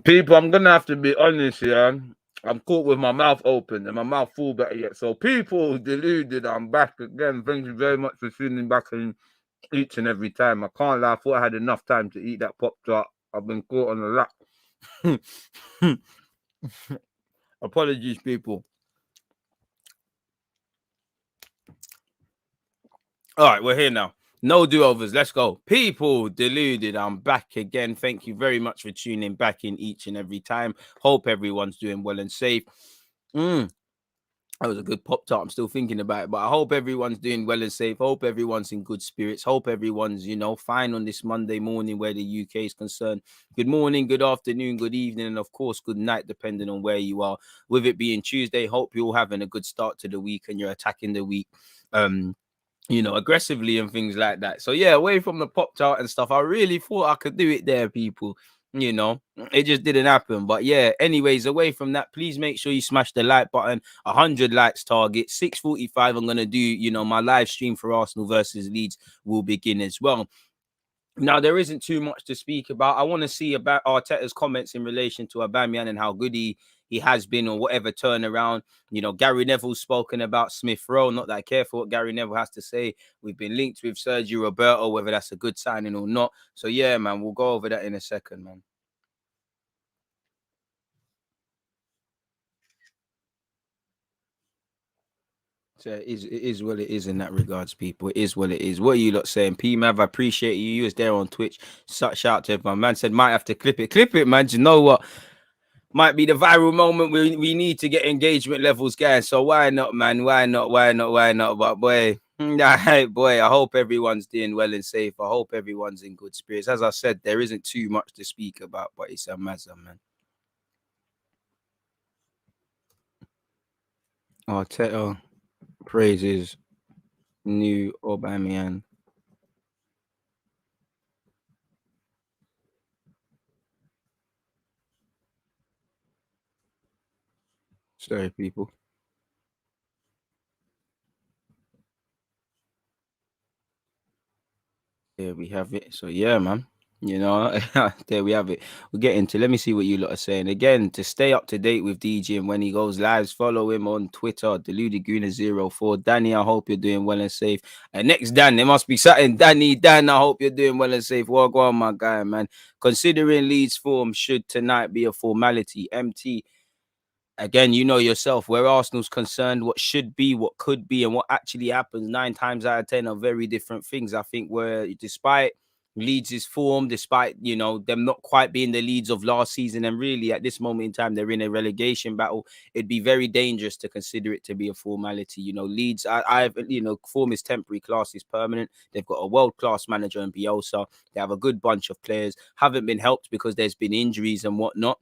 People, I'm gonna have to be honest, yeah. I'm caught with my mouth open and my mouth full better yet. So people, deluded, I'm back again. Thank you very much for tuning back in each and every time. I can't lie, I thought I had enough time to eat that pop tart. I've been caught on the lap. Apologies, people. All right, we're here now. No do-overs. Let's go. People, deluded. I'm back again. Thank you very much for tuning back in each and every time. Hope everyone's doing well and safe. That was a good pop tart. I'm still thinking about it, but I hope everyone's doing well and safe. Hope everyone's in good spirits. Hope everyone's, fine on this Monday morning where the UK is concerned. Good morning, good afternoon, good evening, and of course, good night, depending on where you are. With it being Tuesday, hope you're all having a good start to the week and you're attacking the week, aggressively and things like that. So yeah, away from the pop tart and stuff, I really thought I could do it there, people. It just didn't happen. But yeah, anyways, away from that, please make sure you smash the like button. 100 likes target. 6:45, I'm gonna do, my live stream for Arsenal versus Leeds will begin as well. Now, there isn't too much to speak about. I want to see about Arteta's comments in relation to Aubameyang and how good he has been or whatever turnaround. Gary Neville's spoken about SMITH-ROWE. Not that I care for what Gary Neville has to say. We've been linked with Sergi Roberto, whether that's a good signing or not. So, yeah, man, we'll go over that in a second, man. So it is what it is in that regards, people. It is what it is. What are you lot saying? P-Mav, I appreciate you. You was there on Twitch. Shout out to everyone. Man said, might have to clip it. Clip it, man. Do you know what? Might be the viral moment we need to get engagement levels going. So why not, man? Why not? But boy, boy, I hope everyone's doing well and safe. I hope everyone's in good spirits. As I said, there isn't too much to speak about, but it's a mazza, man. Arteta praises new Aubameyang. Sorry, people. There we have it. So yeah, man. There we have it. We'll get into. Let me see what you lot are saying. Again, to stay up to date with DJ and when he goes live, follow him on Twitter, Deluded Gooner 04. Danny, I hope you're doing well and safe. And next Dan, there must be something. Dan, I hope you're doing well and safe. Well, go on, my guy, man. Considering Leeds form, should tonight be a formality? MT. Again, you know yourself, where Arsenal's concerned, what should be, what could be, and what actually happens 9 times out of 10 are very different things. I think where despite Leeds' form, despite, them not quite being the Leeds of last season, and really at this moment in time, they're in a relegation battle, it'd be very dangerous to consider it to be a formality. Leeds, form is temporary, class is permanent. They've got a world-class manager in Bielsa. They have a good bunch of players, haven't been helped because there's been injuries and whatnot.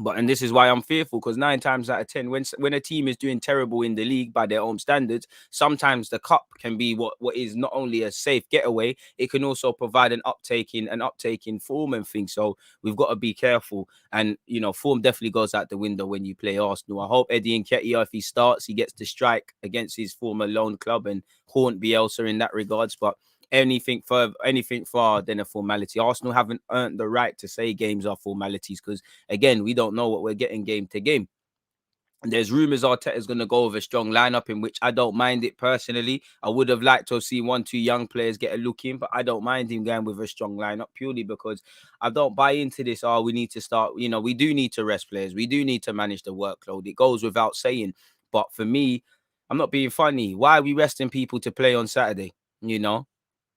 And this is why I'm fearful, because 9 times out of 10, when a team is doing terrible in the league by their own standards, sometimes the cup can be what is not only a safe getaway, it can also provide an uptake in form and things. So we've got to be careful. And form definitely goes out the window when you play Arsenal. I hope Eddie Nketiah, if he starts, he gets to strike against his former loan club and haunt Bielsa in that regards. But anything far than a formality. Arsenal haven't earned the right to say games are formalities because, again, we don't know what we're getting game to game. And there's rumours Arteta's going to go with a strong lineup, in which I don't mind it personally. I would have liked to have seen 1-2 young players get a look in, but I don't mind him going with a strong lineup purely because I don't buy into this. We need to start, we do need to rest players. We do need to manage the workload. It goes without saying. But for me, I'm not being funny. Why are we resting people to play on Saturday?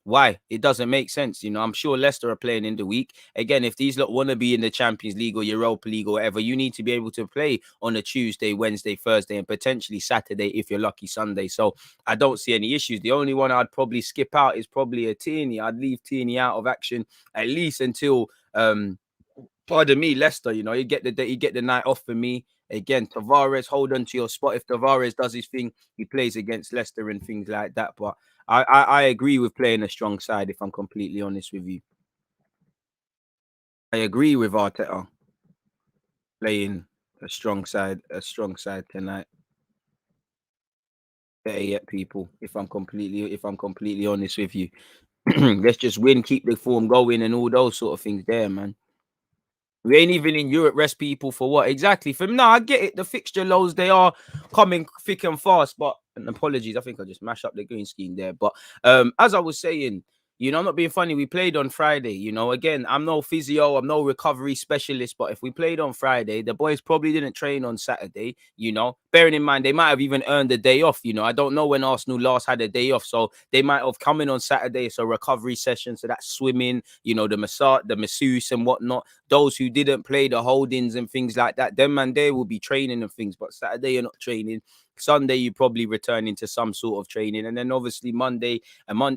Why? It doesn't make sense. I'm sure Leicester are playing in the week. Again, if these lot want to be in the Champions League or Europa League or whatever, you need to be able to play on a Tuesday, Wednesday, Thursday, and potentially Saturday if you're lucky, Sunday. So I don't see any issues. The only one I'd probably skip out is probably a Tierney. I'd leave Tierney out of action at least until pardon me, Leicester. You get the night off for me. Again, Tavares, hold on to your spot. If Tavares does his thing, he plays against Leicester and things like that. But I agree with playing a strong side, if I'm completely honest with you. I agree with Arteta playing a strong side tonight. Better yet, people, if I'm completely honest with you. let's just win, keep the form going, and all those sort of things there, man. We ain't even in Europe. Rest people for what? Exactly. From now, I get it. The fixture lows, they are coming thick and fast. But and apologies, I think I just mashed up the green screen there. But as I was saying, I'm not being funny. We played on Friday. Again, I'm no physio, I'm no recovery specialist. But if we played on Friday, the boys probably didn't train on Saturday. Bearing in mind they might have even earned a day off. I don't know when Arsenal last had a day off, so they might have come in on Saturday. It's a recovery session, so that's swimming. The massage, the masseuse, and whatnot. Those who didn't play the holdings and things like that, them man, they will be training and things. But Saturday you're not training. Sunday you probably return into some sort of training, and then obviously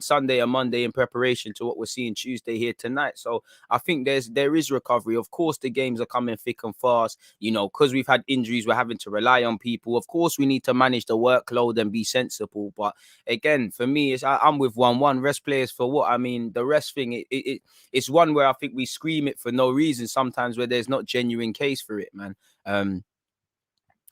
Sunday and Monday in preparation to what we're seeing Tuesday here tonight. So I think there is recovery. Of course, the games are coming thick and fast. Because we've had injuries, we're having to rely on people. Of course, we need to manage the workload and be sensible. But again, for me, I'm with 1-1. Rest players for what? I mean, the rest thing, it's one where I think we scream it for no reason sometimes, where there's not genuine case for it, man.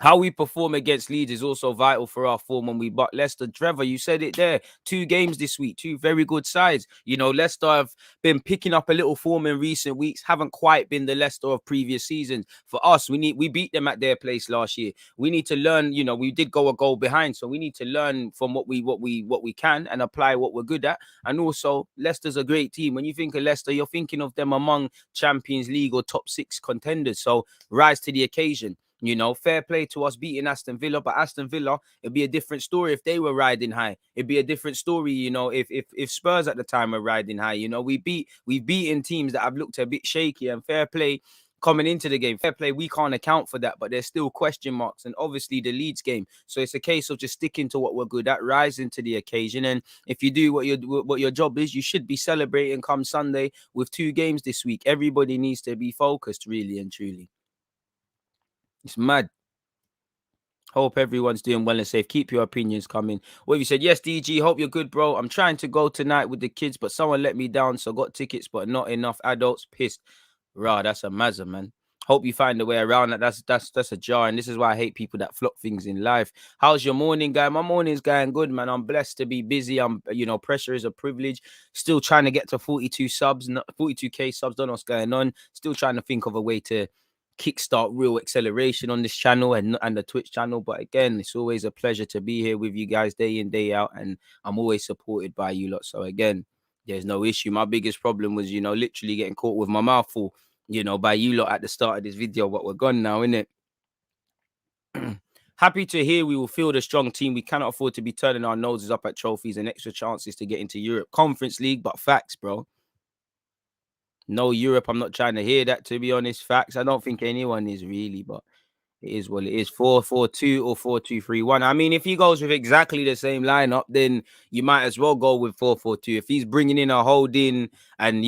How we perform against Leeds is also vital for our form when we butt Leicester. Trevor, you said it there. 2 games this week, 2 very good sides. Leicester have been picking up a little form in recent weeks, haven't quite been the Leicester of previous seasons. For us, we beat them at their place last year. We need to learn, we did go a goal behind, so we need to learn from what we can and apply what we're good at. And also, Leicester's a great team. When you think of Leicester, you're thinking of them among Champions League or top 6 contenders. So rise to the occasion. Fair play to us beating Aston Villa, but Aston Villa, it'd be a different story if they were riding high. It'd be a different story, if Spurs at the time were riding high. We've beaten teams that have looked a bit shaky, and fair play coming into the game. Fair play, we can't account for that, but there's still question marks, and obviously the Leeds game. So it's a case of just sticking to what we're good at, rising to the occasion, and if you do what your job is, you should be celebrating come Sunday with 2 games this week. Everybody needs to be focused, really and truly. It's mad. Hope everyone's doing well and safe. Keep your opinions coming. What have you said? Yes, DG. Hope you're good, bro. I'm trying to go tonight with the kids, but someone let me down, so got tickets, but not enough adults. Pissed. Rah, that's a mazza, man. Hope you find a way around that. That's a jar, and this is why I hate people that flop things in life. How's your morning going? My morning's going good, man. I'm blessed to be busy. Pressure is a privilege. Still trying to get to 42 subs, 42k subs. Don't know what's going on. Still trying to think of a way to kickstart real acceleration on this channel and the Twitch channel. But again, it's always a pleasure to be here with you guys day in, day out, and I'm always supported by you lot. So again, there's no issue. My biggest problem was, literally getting caught with my mouth full, by you lot at the start of this video, but we're gone now, innit? Happy to hear we will field a strong team. We cannot afford to be turning our noses up at trophies and extra chances to get into Europe Conference League, but facts, bro. No Europe. I'm not trying to hear that, to be honest. Facts. I don't think anyone is really, but it is what it is. 4-4-2 or 4-2-3-1. I mean, if he goes with exactly the same lineup, then you might as well go with 4-4-2. If he's bringing in a Holding, and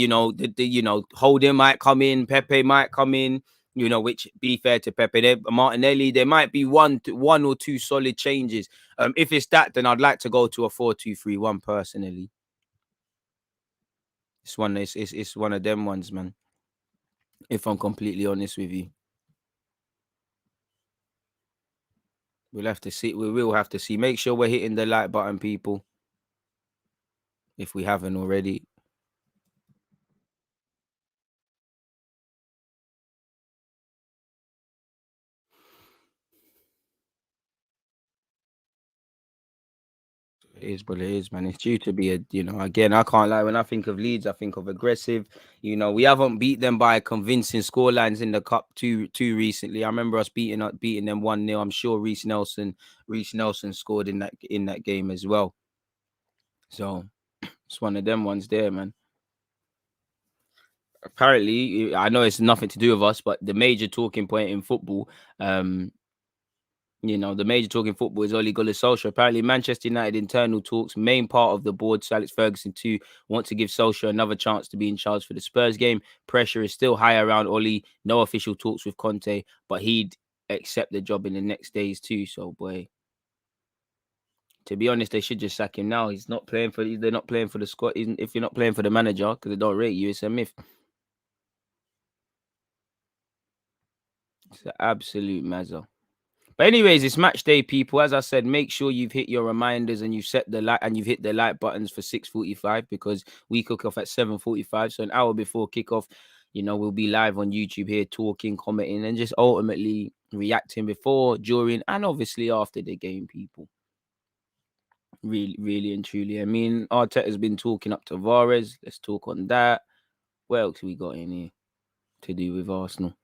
Holding might come in, Pepe might come in, which, be fair to Pepe, Martinelli, there might be one or two solid changes. If it's that, then I'd like to go to a 4-2-3-1 personally. It's one of them ones, man. If I'm completely honest with you. We'll have to see. We will have to see. Make sure we're hitting the like button, people, if we haven't already. It is what it is, man. It's due to be again, I can't lie. When I think of Leeds, I think of aggressive. We haven't beat them by convincing scorelines in the cup too recently. I remember us beating them 1-0. I'm sure Reece Nelson scored in that game as well. So it's one of them ones there, man. Apparently, I know it's nothing to do with us, but the major talking point in football, the major talk in football is Ole Gunnar Solskjaer. Apparently, Manchester United internal talks, main part of the board, Sir Alex Ferguson too, want to give Solskjaer another chance to be in charge for the Spurs game. Pressure is still high around Ole. No official talks with Conte, but he'd accept the job in the next days too. So, boy, to be honest, they should just sack him now. They're not playing for the squad. If you're not playing for the manager because they don't rate you, it's a myth. It's an absolute mazza. But anyways, it's match day, people. As I said, make sure you've hit your reminders and you've set the like and you've hit the like buttons for 6:45 because we kick off at 7:45. So an hour before kickoff, we'll be live on YouTube here talking, commenting, and just ultimately reacting before, during, and obviously after the game, people. Really, really and truly. I mean, Arteta's been talking up to Tavares. Let's talk on that. What else we got in here to do with Arsenal?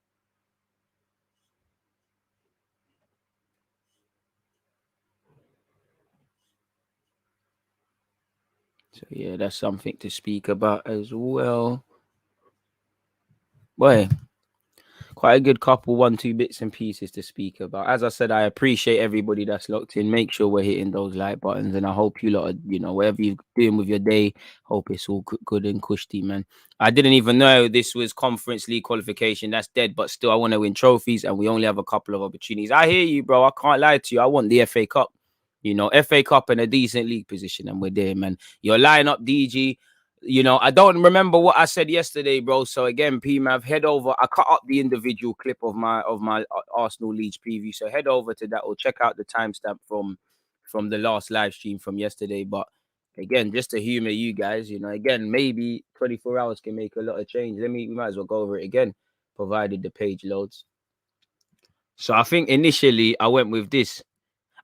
So yeah, that's something to speak about as well. Boy, quite a good couple, 1-2 bits and pieces to speak about. As I said, I appreciate everybody that's locked in. Make sure we're hitting those like buttons, and I hope you lot are, whatever you're doing with your day, hope it's all good and cushy, man. I didn't even know this was Conference League qualification. That's dead, but still, I want to win trophies, and we only have a couple of opportunities. I hear you, bro. I can't lie to you. I want the FA Cup. FA Cup and a decent league position, and we're there, man. Your lineup, DG. I don't remember what I said yesterday, bro. So again, PMAV, head over. I cut up the individual clip of my Arsenal Leeds preview. So head over to that or check out the timestamp from the last live stream from yesterday. But again, just to humor you guys, again, maybe 24 hours can make a lot of change. We might as well go over it again, provided the page loads. So I think initially I went with this.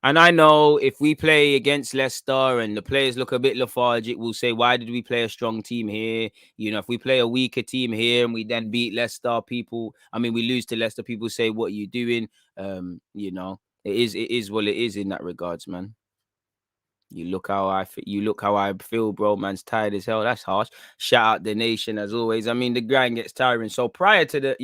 And I know if we play against Leicester and the players look a bit lethargic, we'll say, why did we play a strong team here? If we play a weaker team here and we then beat Leicester, we lose to Leicester, people say, what are you doing? It is what it is in that regards, man. You look how I feel, bro. Man's tired as hell. That's harsh. Shout out the nation as always. The grind gets tiring. So prior to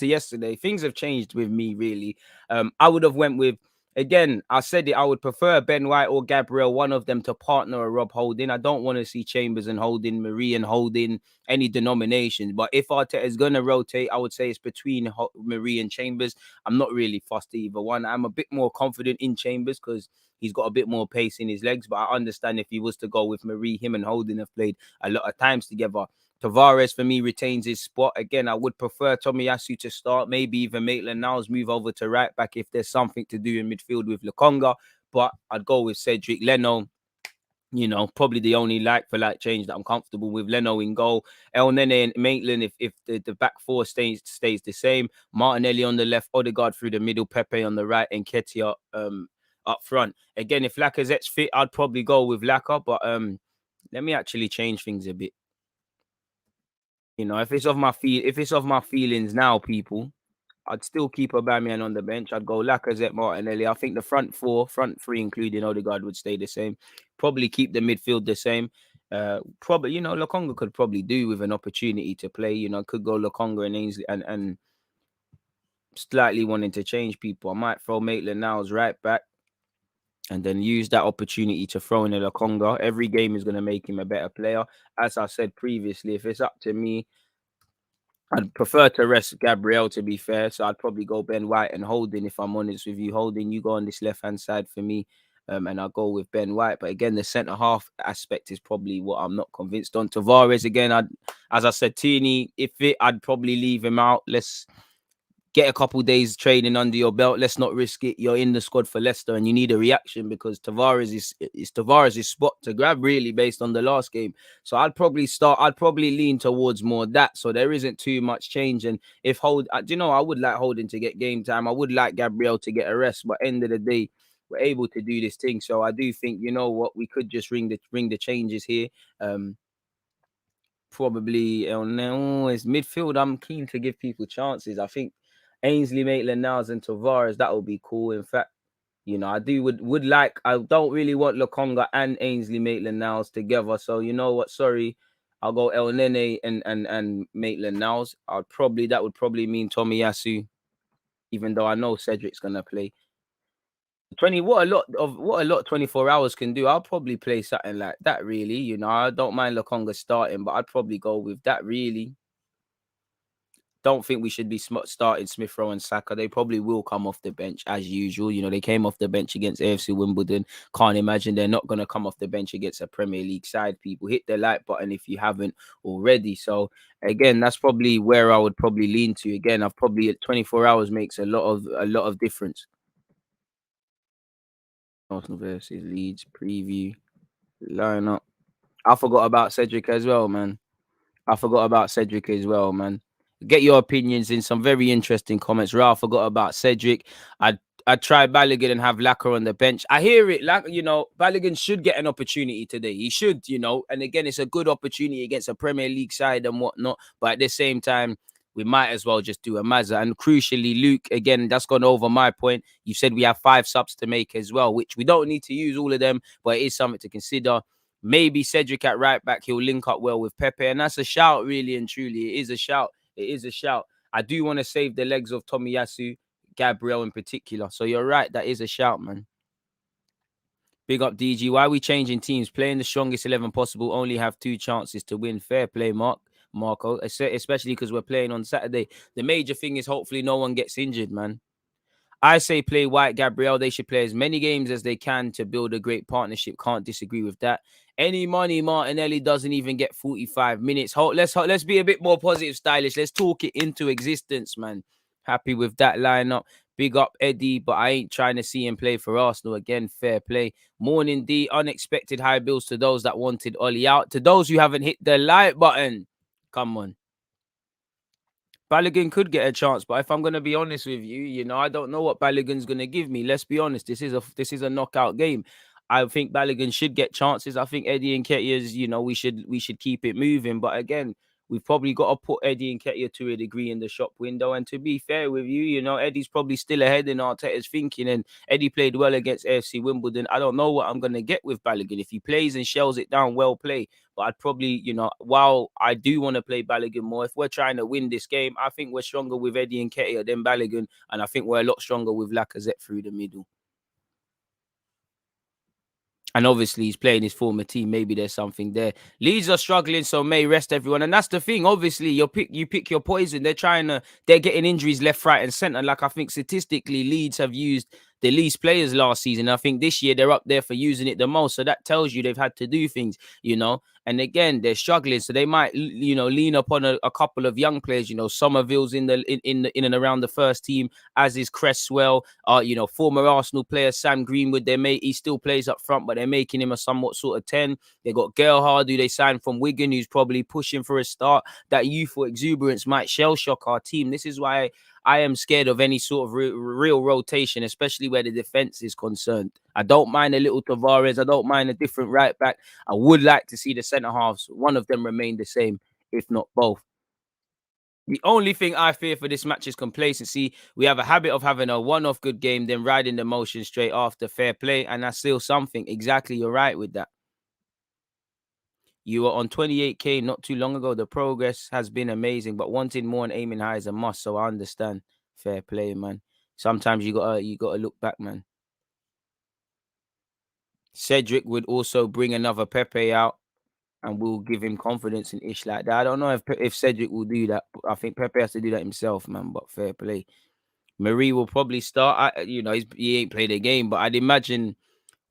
yesterday, things have changed with me really. I would have went with, again, I said it, I would prefer Ben White or Gabriel, one of them, to partner or Rob Holding. I don't want to see Chambers and Holding, Marie and Holding, any denominations. But if Arteta is going to rotate, I would say it's between Marie and Chambers. I'm not really fussed either one. I'm a bit more confident in Chambers because he's got a bit more pace in his legs. But I understand if he was to go with Marie, him and Holding have played a lot of times together. Tavares, for me, retains his spot. Again, I would prefer Tomiyasu to start, maybe even Maitland-Niles move over to right back if there's something to do in midfield with Lokonga. But I'd go with Cedric Leno. Probably the only like-for-like change that I'm comfortable with. Leno in goal. El Nene and Maitland, if the back four stays the same. Martinelli on the left, Odegaard through the middle, Pepe on the right, and Ketia up front. Again, if Lacazette's fit, I'd probably go with Laka, but let me actually change things a bit. If it's of my feelings now, people, I'd still keep Aubameyang on the bench. I'd go Lacazette, Martinelli. I think the front three, including Odegaard, would stay the same. Probably keep the midfield the same. Probably, Lokonga could probably do with an opportunity to play. Could go Lokonga and Ainsley and slightly wanting to change people. I might throw Maitland-Niles right back and then use that opportunity to throw in a Lokonga. Every game is going to make him a better player. As I said previously, if it's up to me, I'd prefer to rest Gabriel, to be fair. So I'd probably go Ben White and Holding, if I'm honest with you. Holding, you go on this left-hand side for me, and I'll go with Ben White. But again, the centre-half aspect is probably what I'm not convinced on. Tavares, again, as I said, Tierney, I'd probably leave him out. Let's get a couple days training under your belt. Let's not risk it. You're in the squad for Leicester and you need a reaction because Tavares is Tavares' spot to grab, really, based on the last game. So I'd probably lean towards more that. So there isn't too much change. And if I would like Holding to get game time. I would like Gabriel to get a rest. But end of the day, we're able to do this thing. So I do think, we could just ring the changes here. Probably it's midfield. I'm keen to give people chances. I think Ainsley, Maitland-Niles, and Tavares, that would be cool. In fact, I would like. I don't really want Lokonga and Ainsley, Maitland-Niles together. So you know what? Sorry, I'll go El Nene and Maitland-Niles. That would probably mean Tomiyasu, even though I know Cedric's gonna play. What a lot 24 hours can do. I'll probably play something like that, really. I don't mind Lokonga starting, but I'd probably go with that, really. Don't think we should be starting Smith-Rowe and Saka. They probably will come off the bench as usual. They came off the bench against AFC Wimbledon. Can't imagine they're not going to come off the bench against a Premier League side. People, hit the like button if you haven't already. So again, that's probably where I would probably lean to. Again, I've probably 24 hours makes a lot of difference. Arsenal versus Leeds preview lineup. I forgot about Cedric as well, man. Get your opinions in some very interesting comments. Ra, forgot about Cedric. I tried Balogun and have Lacquer on the bench. I hear it, like, Balogun should get an opportunity today. He should, and again, it's a good opportunity against a Premier League side and whatnot. But at the same time, we might as well just do a Mazza. And crucially, Luke, again, that's gone over my point. You said we have 5 subs to make as well, which we don't need to use all of them, but it is something to consider. Maybe Cedric at right back, he'll link up well with Pepe. And that's a shout, really and truly. It is a shout. I do want to save the legs of Tomiyasu, Gabriel in particular. So you're right. That is a shout, man. Big up DG. Why are we changing teams? Playing the strongest 11 possible. Only have 2 chances to win. Fair play, Marco. Especially because we're playing on Saturday. The major thing is hopefully no one gets injured, man. I say play White, Gabriel. They should play as many games as they can to build a great partnership. Can't disagree with that. Any money, Martinelli doesn't even get 45 minutes. Let's be a bit more positive, stylish. Let's talk it into existence, man. Happy with that lineup. Big up Eddie, but I ain't trying to see him play for Arsenal again. Fair play. Morning D, unexpected high bills to those that wanted Ollie out. To those who haven't hit the like button, come on. Balogun could get a chance, but if I'm going to be honest with you, I don't know what Balogun's going to give me. Let's be honest. This is a knockout game. I think Balogun should get chances. I think Eddie Nketiah's, we should keep it moving. But again, we've probably got to put Eddie Nketiah to a degree in the shop window. And to be fair with you, Eddie's probably still ahead in Arteta's thinking. And Eddie played well against AFC Wimbledon. I don't know what I'm going to get with Balogun. If he plays and shells it down, well play. But I'd probably, while I do want to play Balogun more, if we're trying to win this game, I think we're stronger with Eddie Nketiah than Balogun. And I think we're a lot stronger with Lacazette through the middle. And obviously, he's playing his former team. Maybe there's something there. Leeds are struggling, so may rest everyone. And that's the thing. Obviously, you pick your poison. They're getting injuries left, right, and centre. Like, I think statistically, Leeds have used the least players last season. I think this year they're up there for using it the most. So that tells you they've had to do things, And again, they're struggling, so they might, lean upon a couple of young players. Somerville's in and around the first team, as is Cresswell. Former Arsenal player Sam Greenwood, their mate, he still plays up front, but they're making him a somewhat sort of 10. They got Gerhard, who they signed from Wigan, who's probably pushing for a start. That youthful exuberance might shell shock our team. This is why I am scared of any sort of real rotation, especially where the defense is concerned. I don't mind a little Tavares. I don't mind a different right back. I would like to see the centre halves, one of them remain the same, if not both. The only thing I fear for this match is complacency. We have a habit of having a one-off good game, then riding the motion straight after. Fair play, and that's still something. Exactly, you're right with that. You were on 28K not too long ago. The progress has been amazing, but wanting more and aiming high is a must. So I understand. Fair play, man. Sometimes you gotta look back, man. Cedric would also bring another Pepe out, and we'll give him confidence and ish like that. I don't know if Cedric will do that. I think Pepe has to do that himself, man. But fair play. Marie will probably start. He ain't played a game, but I'd imagine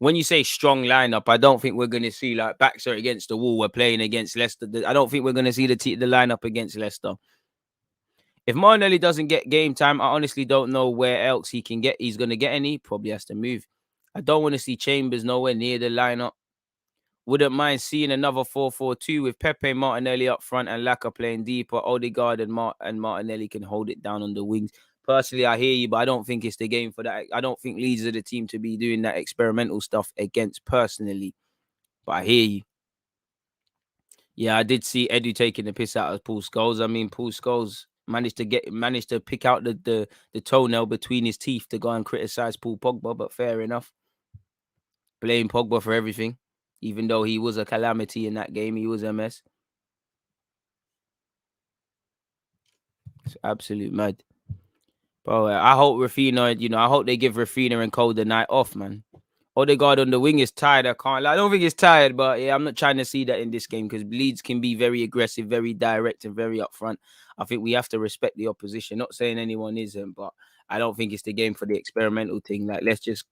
when you say strong lineup, I don't think we're going to see like backs are against the wall. We're playing against Leicester. I don't think we're going to see the lineup against Leicester. If Martinelli doesn't get game time, I honestly don't know where else he's going to get any. Probably has to move. I don't want to see Chambers nowhere near the lineup. Wouldn't mind seeing another 4-4-2 with Pepe, Martinelli up front and Laka playing deeper. Odegaard and Martinelli can hold it down on the wings. Personally, I hear you, but I don't think it's the game for that. I don't think Leeds are the team to be doing that experimental stuff against personally. But I hear you. Yeah, I did see Edu taking the piss out of Paul Scholes. I mean, Paul Scholes managed to pick out the toenail between his teeth to go and criticize Paul Pogba, but fair enough. Blame Pogba for everything. Even though he was a calamity in that game, he was a mess. It's absolute mad. Bro, I hope Rafinha, I hope they give Rafinha and Cole the night off, man. Odegaard on the wing is tired. I don't think he's tired, but yeah, I'm not trying to see that in this game because Leeds can be very aggressive, very direct, and very upfront. I think we have to respect the opposition. Not saying anyone isn't, but I don't think it's the game for the experimental thing. Like, let's just,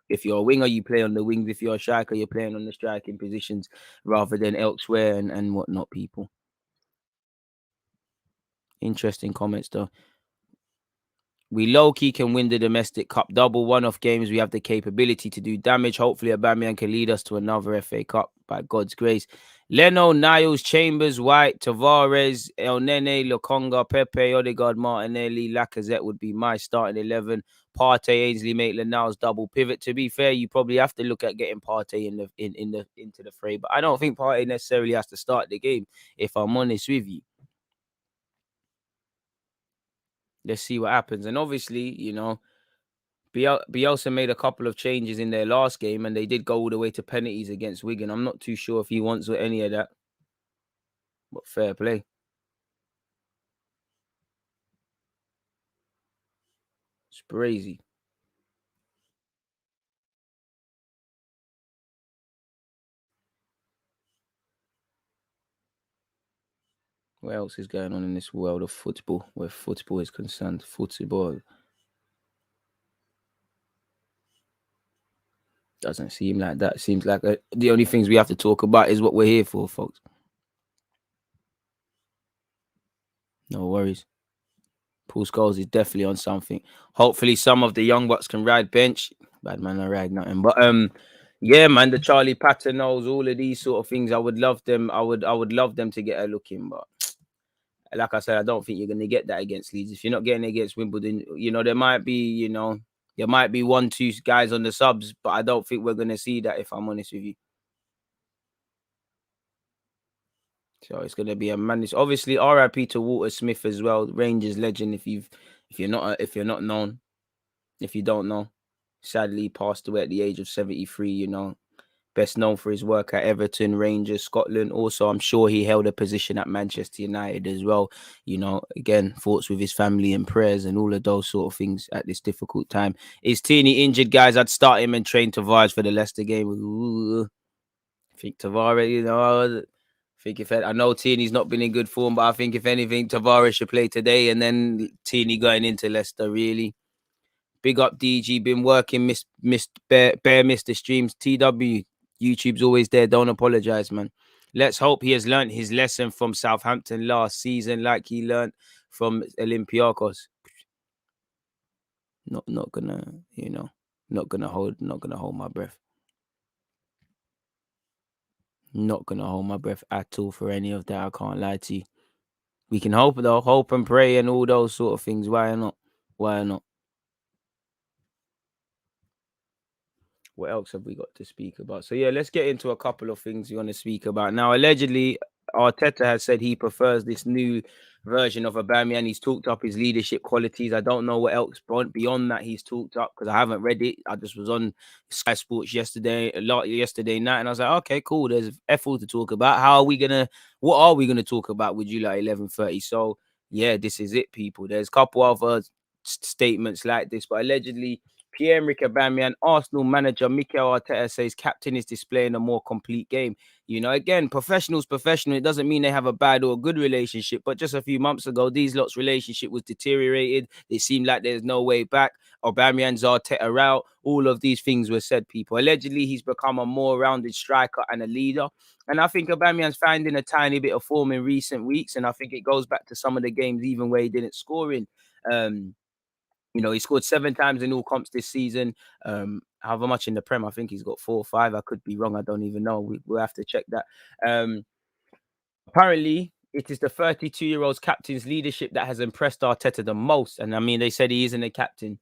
if you're a winger, you play on the wings. If you're a striker, you're playing on the striking positions rather than elsewhere and whatnot, people. Interesting comments, though. We low-key can win the domestic cup double. One-off games, we have the capability to do damage. Hopefully, Aubameyang can lead us to another FA Cup by God's grace. Leno, Niles, Chambers, White, Tavares, El Nene, Lokonga, Pepe, Odegaard, Martinelli, Lacazette would be my starting 11. Partey, Ainsley, Maitland-Niles, double pivot. To be fair, you probably have to look at getting Partey into the fray, but I don't think Partey necessarily has to start the game, if I'm honest with you. Let's see what happens. And obviously, you know, Bielsa made a couple of changes in their last game, and they did go all the way to penalties against Wigan. I'm not too sure if he wants any of that, but fair play. It's crazy. What else is going on in this world of football, where football is concerned? Football doesn't seem like that. Seems like the only things we have to talk about is what we're here for, folks. No worries. Paul Scholes is definitely on something. Hopefully, some of the young bucks can ride bench. Bad man, I ride nothing. But yeah, man, the Charlie Paternos, all of these sort of things. I would love them. I would love them to get a look in, but like I said, I don't think you're gonna get that against Leeds. If you're not getting it against Wimbledon, you know, there might be, there might be 1-2 guys on the subs, but I don't think we're gonna see that, if I'm honest with you. So it's gonna be a madness. Obviously, RIP to Walter Smith as well, Rangers legend. If you're not known, if you don't know, sadly passed away at the age of 73. You know, best known for his work at Everton, Rangers, Scotland. Also, I'm sure he held a position at Manchester United as well. You know, again, thoughts with his family and prayers and all of those sort of things at this difficult time. Is Tierney injured, guys? I'd start him and train Tavares for the Leicester game. Ooh, I think Tavares, I know Tierney's not been in good form, but I think if anything, Tavares should play today, and then Tierney going into Leicester, really. Big up DG, been working, missed the streams. TW, YouTube's always there. Don't apologize, man. Let's hope he has learned his lesson from Southampton last season, like he learned from Olympiacos. Not gonna hold my breath. Not gonna hold my breath at all for any of that. I can't lie to you. We can hope though, hope and pray and all those sort of things. Why not? Why not? What else have we got to speak about? So yeah, let's get into a couple of things you want to speak about. Now, allegedly, Arteta has said he prefers this new version of Aubameyang. He's talked up his leadership qualities. I don't know what else beyond that he's talked up, because I haven't read it. I just was on Sky Sports yesterday night, and I was like, okay, cool. There's F4 to talk about. What are we gonna talk about with you at 11:30? So yeah, this is it, people. There's a couple of statements like this, but allegedly, Pierre-Emerick Aubameyang, Arsenal manager Mikel Arteta says captain is displaying a more complete game. You know, again, professional. It doesn't mean they have a bad or a good relationship, but just a few months ago, these lots' relationship was deteriorated. It seemed like there's no way back. Aubameyang's Arteta out. All of these things were said, people. Allegedly, he's become a more rounded striker and a leader. And I think Aubameyang's finding a tiny bit of form in recent weeks. And I think it goes back to some of the games, even where he didn't score in. You know, he scored 7 times in all comps this season. However much in the Prem, I think he's got 4 or 5. I could be wrong. I don't even know. We'll have to check that. Apparently, it is the 32-year-old's captain's leadership that has impressed Arteta the most. And I mean, they said he isn't a captain.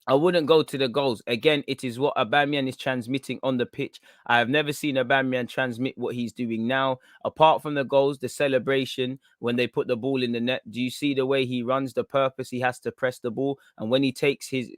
I wouldn't go to the goals. Again, it is what Aubameyang is transmitting on the pitch. I have never seen Aubameyang transmit what he's doing now. Apart from the goals, the celebration, when they put the ball in the net, do you see the way he runs, the purpose he has to press the ball? And when he takes his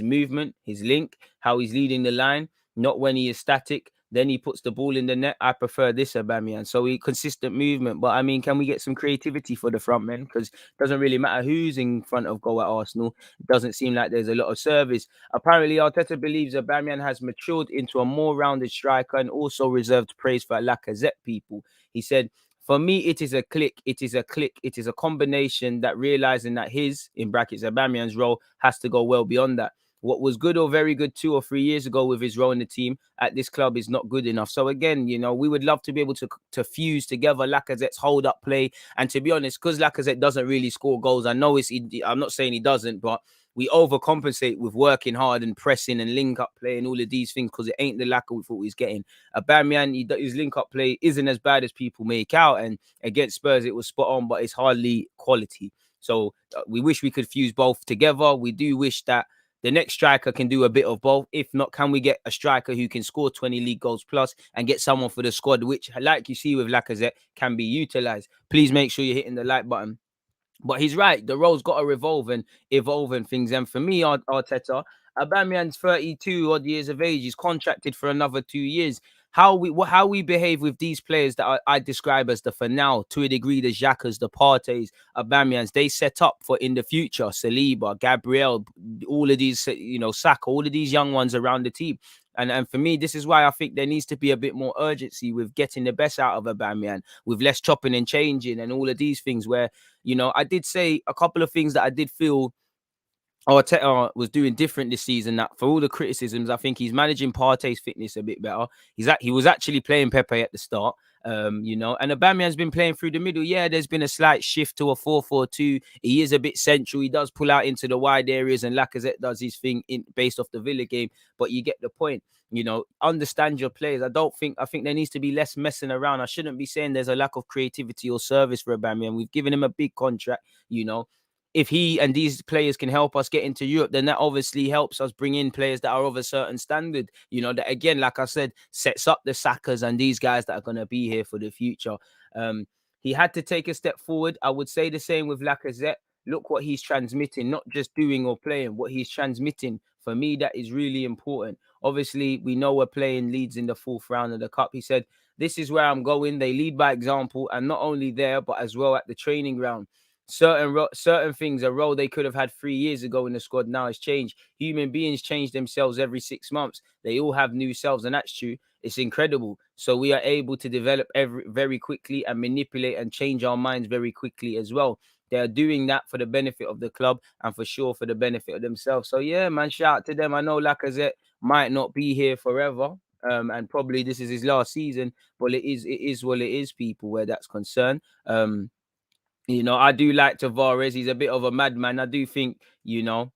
movement, his link, how he's leading the line, not when he is static, then he puts the ball in the net. I prefer this Aubameyang. So consistent movement. But I mean, can we get some creativity for the front men? Because it doesn't really matter who's in front of goal at Arsenal. It doesn't seem like there's a lot of service. Apparently, Arteta believes Aubameyang has matured into a more rounded striker, and also reserved praise for Lacazette, people. He said, for me, it is a click. It is a combination that realizing that his, in brackets, Aubameyang's role has to go well beyond that. what was good or very good 2 or 3 years ago with his role in the team at this club is not good enough. So again, you know, we would love to be able to fuse together Lacazette's hold up play. And to be honest, because Lacazette doesn't really score goals, I know I'm not saying he doesn't, but we overcompensate with working hard and pressing and link up play and all of these things because it ain't the Laka we thought he was getting. Aubameyang, his link up play isn't as bad as people make out, and against Spurs it was spot on, but it's hardly quality. So we wish we could fuse both together. We do wish that the next striker can do a bit of both. If not, can we get a striker who can score 20 league goals plus and get someone for the squad, which, like you see with Lacazette, can be utilised? Please make sure you're hitting the like button. But he's right. The role's got to revolve and evolve and things. And for me, Arteta, Aubameyang's 32 odd years of age. He's contracted for another 2 years. How we behave with these players that I describe as the for now, to a degree, the Xhakas, the Parteys, Aubameyangs, they set up for in the future. Saliba, Gabriel, all of these, you know, Saka, all of these young ones around the team. And for me, this is why I think there needs to be a bit more urgency with getting the best out of Aubameyang, with less chopping and changing and all of these things where, you know, I did say a couple of things that I did feel Arteta was doing different this season. That for all the criticisms, I think he's managing Partey's fitness a bit better. He was actually playing Pepe at the start, you know, and Aubameyang's been playing through the middle. Yeah, there's been a slight shift to a 4-4-2. He is a bit central. He does pull out into the wide areas, and Lacazette does his thing based off the Villa game. But you get the point. You know, understand your players. I think there needs to be less messing around. I shouldn't be saying there's a lack of creativity or service for Aubameyang. We've given him a big contract, you know. If he and these players can help us get into Europe, then that obviously helps us bring in players that are of a certain standard. You know, that again, like I said, sets up the Sakas and these guys that are going to be here for the future. He had to take a step forward. I would say the same with Lacazette. Look what he's transmitting, not just doing or playing, what he's transmitting. For me, that is really important. Obviously, we know we're playing Leeds in the 4th round of the Cup. He said, this is where I'm going. They lead by example, and not only there, but as well at the training ground. Certain things, a role they could have had 3 years ago in the squad now has changed. Human beings change themselves every 6 months. They all have new selves, and that's true. It's incredible. So we are able to develop very quickly and manipulate and change our minds very quickly as well. They are doing that for the benefit of the club and for sure for the benefit of themselves. So yeah, man, shout out to them. I know Lacazette might not be here forever. And probably this is his last season, but it is what it is, people, where that's concerned. You know, I do like Tavares. He's a bit of a madman. I do think, you know,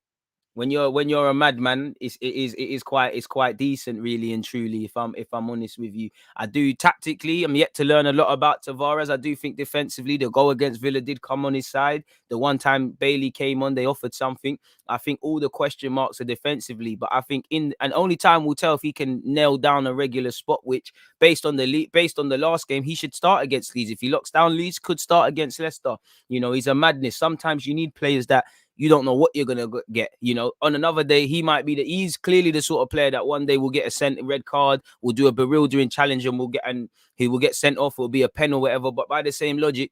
when you're a madman, it is quite decent, really and truly. If I'm honest with you, I do tactically. I'm yet to learn a lot about Tavares. I do think defensively, the goal against Villa did come on his side. The one time Bailey came on, they offered something. I think all the question marks are defensively, but I think and only time will tell if he can nail down a regular spot. Which, based on the last game, he should start against Leeds. If he locks down Leeds, could start against Leicester. You know, he's a madness. Sometimes you need players that you don't know what you're going to get. You know, on another day, he's clearly the sort of player that one day will get a red card, will do a bewildering challenge and he will get sent off, will be a pen or whatever. But by the same logic,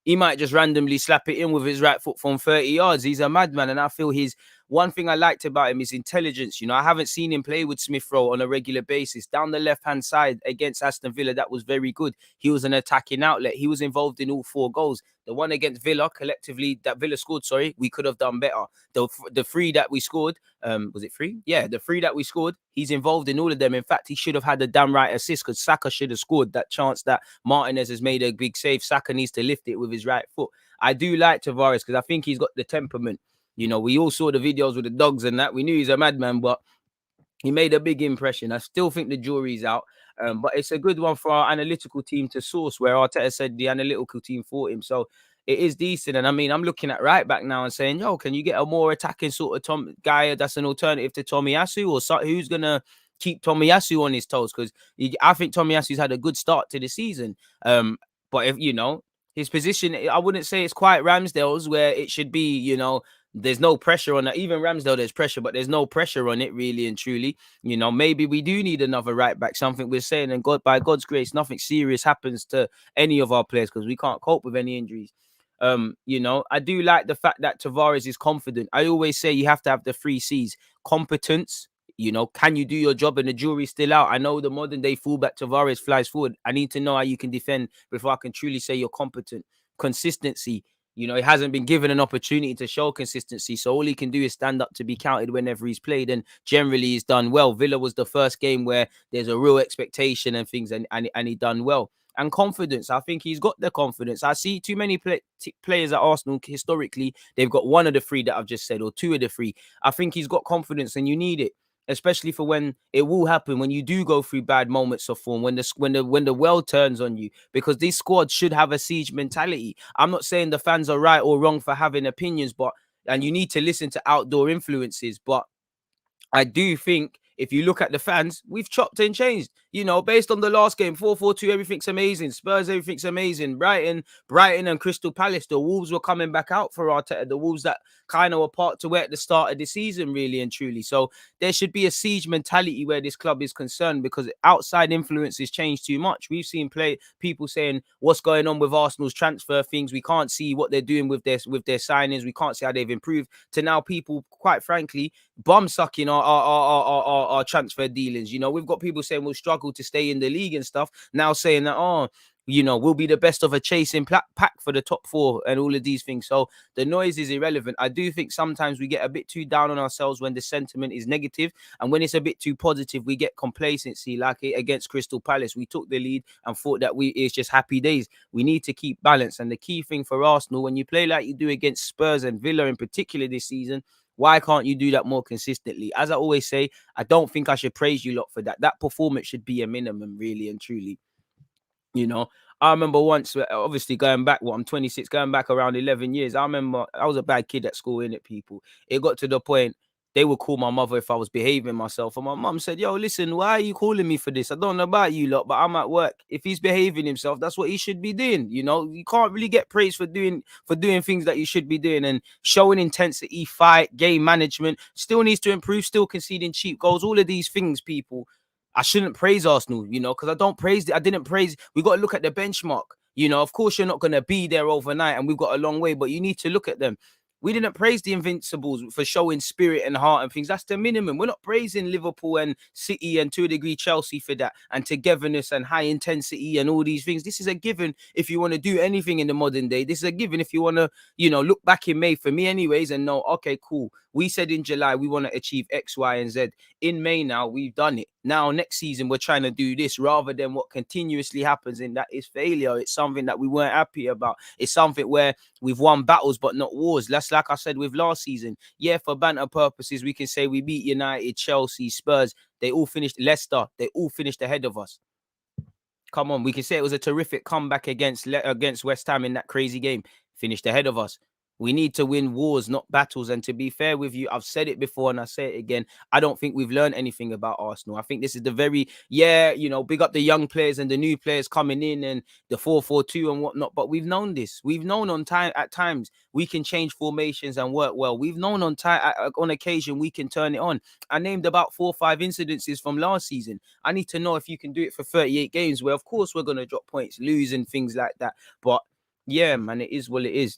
he might just randomly slap it in with his right foot from 30 yards. He's a madman. And I feel one thing I liked about him is intelligence. You know, I haven't seen him play with Smith-Rowe on a regular basis. Down the left-hand side against Aston Villa, that was very good. He was an attacking outlet. He was involved in all 4 goals. The one against Villa, collectively, that Villa scored, we could have done better. The 3 that we scored, was it 3? Yeah, the 3 that we scored, he's involved in all of them. In fact, he should have had a damn right assist because Saka should have scored that chance that Martinez has made a big save. Saka needs to lift it with his right foot. I do like Tavares because I think he's got the temperament. You know, we all saw the videos with the dogs and that. We knew he's a madman, but he made a big impression. I still think the jury's out. But it's a good one for our analytical team to source, where Arteta said the analytical team fought him. So it is decent. And I mean, I'm looking at right back now and saying, yo, can you get a more attacking sort of guy that's an alternative to Tomiyasu, or who's going to keep Tomiyasu on his toes? Because I think Tomiyasu's had a good start to the season. But if, you know, his position, I wouldn't say it's quite Ramsdale's where it should be, you know, there's no pressure on that. Even Ramsdale, there's pressure, but there's no pressure on it, really and truly. You know, maybe we do need another right back, something we're saying. And by God's grace, nothing serious happens to any of our players because we can't cope with any injuries. You know, I do like the fact that Tavares is confident. I always say you have to have the 3 C's. Competence. You know, can you do your job? And the jury's still out. I know the modern day fullback Tavares flies forward. I need to know how you can defend before I can truly say you're competent. Consistency. You know, he hasn't been given an opportunity to show consistency. So all he can do is stand up to be counted whenever he's played. And generally he's done well. Villa was the first game where there's a real expectation and things, and he done well. And confidence, I think he's got the confidence. I see too many players at Arsenal historically. They've got one of the three that I've just said, or two of the three. I think he's got confidence, and you need it, especially for when it will happen, when you do go through bad moments of form, when the world turns on you, because these squads should have a siege mentality. I'm not saying the fans are right or wrong for having opinions, and you need to listen to outdoor influences, but I do think if you look at the fans, we've chopped and changed. You know, based on the last game, 4-4-2, everything's amazing. Spurs, everything's amazing. Brighton and Crystal Palace, the Wolves were coming back out for Arteta. The Wolves that kind of were part to where at the start of the season, really and truly. So there should be a siege mentality where this club is concerned, because outside influences change too much. We've seen people saying what's going on with Arsenal's transfer things. We can't see what they're doing with their signings. We can't see how they've improved. To now people, quite frankly, bum sucking our transfer dealings. You know, we've got people saying we'll struggle to stay in the league and stuff. Now saying that, you know, we'll be the best of a chasing pack for the top four and all of these things. So the noise is irrelevant. I do think sometimes we get a bit too down on ourselves when the sentiment is negative, and when it's a bit too positive, we get complacency. Like against Crystal Palace, we took the lead and thought that it's just happy days. We need to keep balance, and the key thing for Arsenal, when you play like you do against Spurs and Villa in particular this season, why can't you do that more consistently? As I always say, I don't think I should praise you lot for that. That performance should be a minimum, really and truly. You know, I remember once, obviously going back, I'm 26, going back around 11 years. I remember I was a bad kid at school, innit, people. It got to the point they would call my mother if I was behaving myself. And my mum said, yo, listen, why are you calling me for this? I don't know about you lot, but I'm at work. If he's behaving himself, that's what he should be doing. You know, you can't really get praise for doing things that you should be doing, and showing intensity, fight, game management. Still needs to improve, still conceding cheap goals. All of these things, people. I shouldn't praise Arsenal, you know, because I didn't praise. We got to look at the benchmark. You know, of course, you're not going to be there overnight, and we've got a long way, but you need to look at them. We didn't praise the Invincibles for showing spirit and heart and things. That's the minimum. We're not praising Liverpool and City and to a degree Chelsea for that, and togetherness and high intensity and all these things. This is a given if you want to do anything in the modern day. This is a given if you want to, you know, look back in May, for me anyways, and know, okay, cool. We said in July we want to achieve X, Y, and Z. In May now, we've done it. Now, next season, we're trying to do this, rather than what continuously happens, and that is failure. It's something that we weren't happy about. It's something where we've won battles but not wars. That's like I said with last season. Yeah, for banter purposes, we can say we beat United, Chelsea, Spurs. They all finished, Leicester. They all finished ahead of us. Come on, we can say it was a terrific comeback against West Ham in that crazy game. Finished ahead of us. We need to win wars, not battles. And to be fair with you, I've said it before and I say it again. I don't think we've learned anything about Arsenal. I think this is the big up the young players and the new players coming in and the 4-4-2 and whatnot. But we've known this. We've known at times we can change formations and work well. We've known on occasion we can turn it on. I named about 4 or 5 incidences from last season. I need to know if you can do it for 38 games, where of course we're going to drop points, lose and things like that. But yeah, man, it is what it is.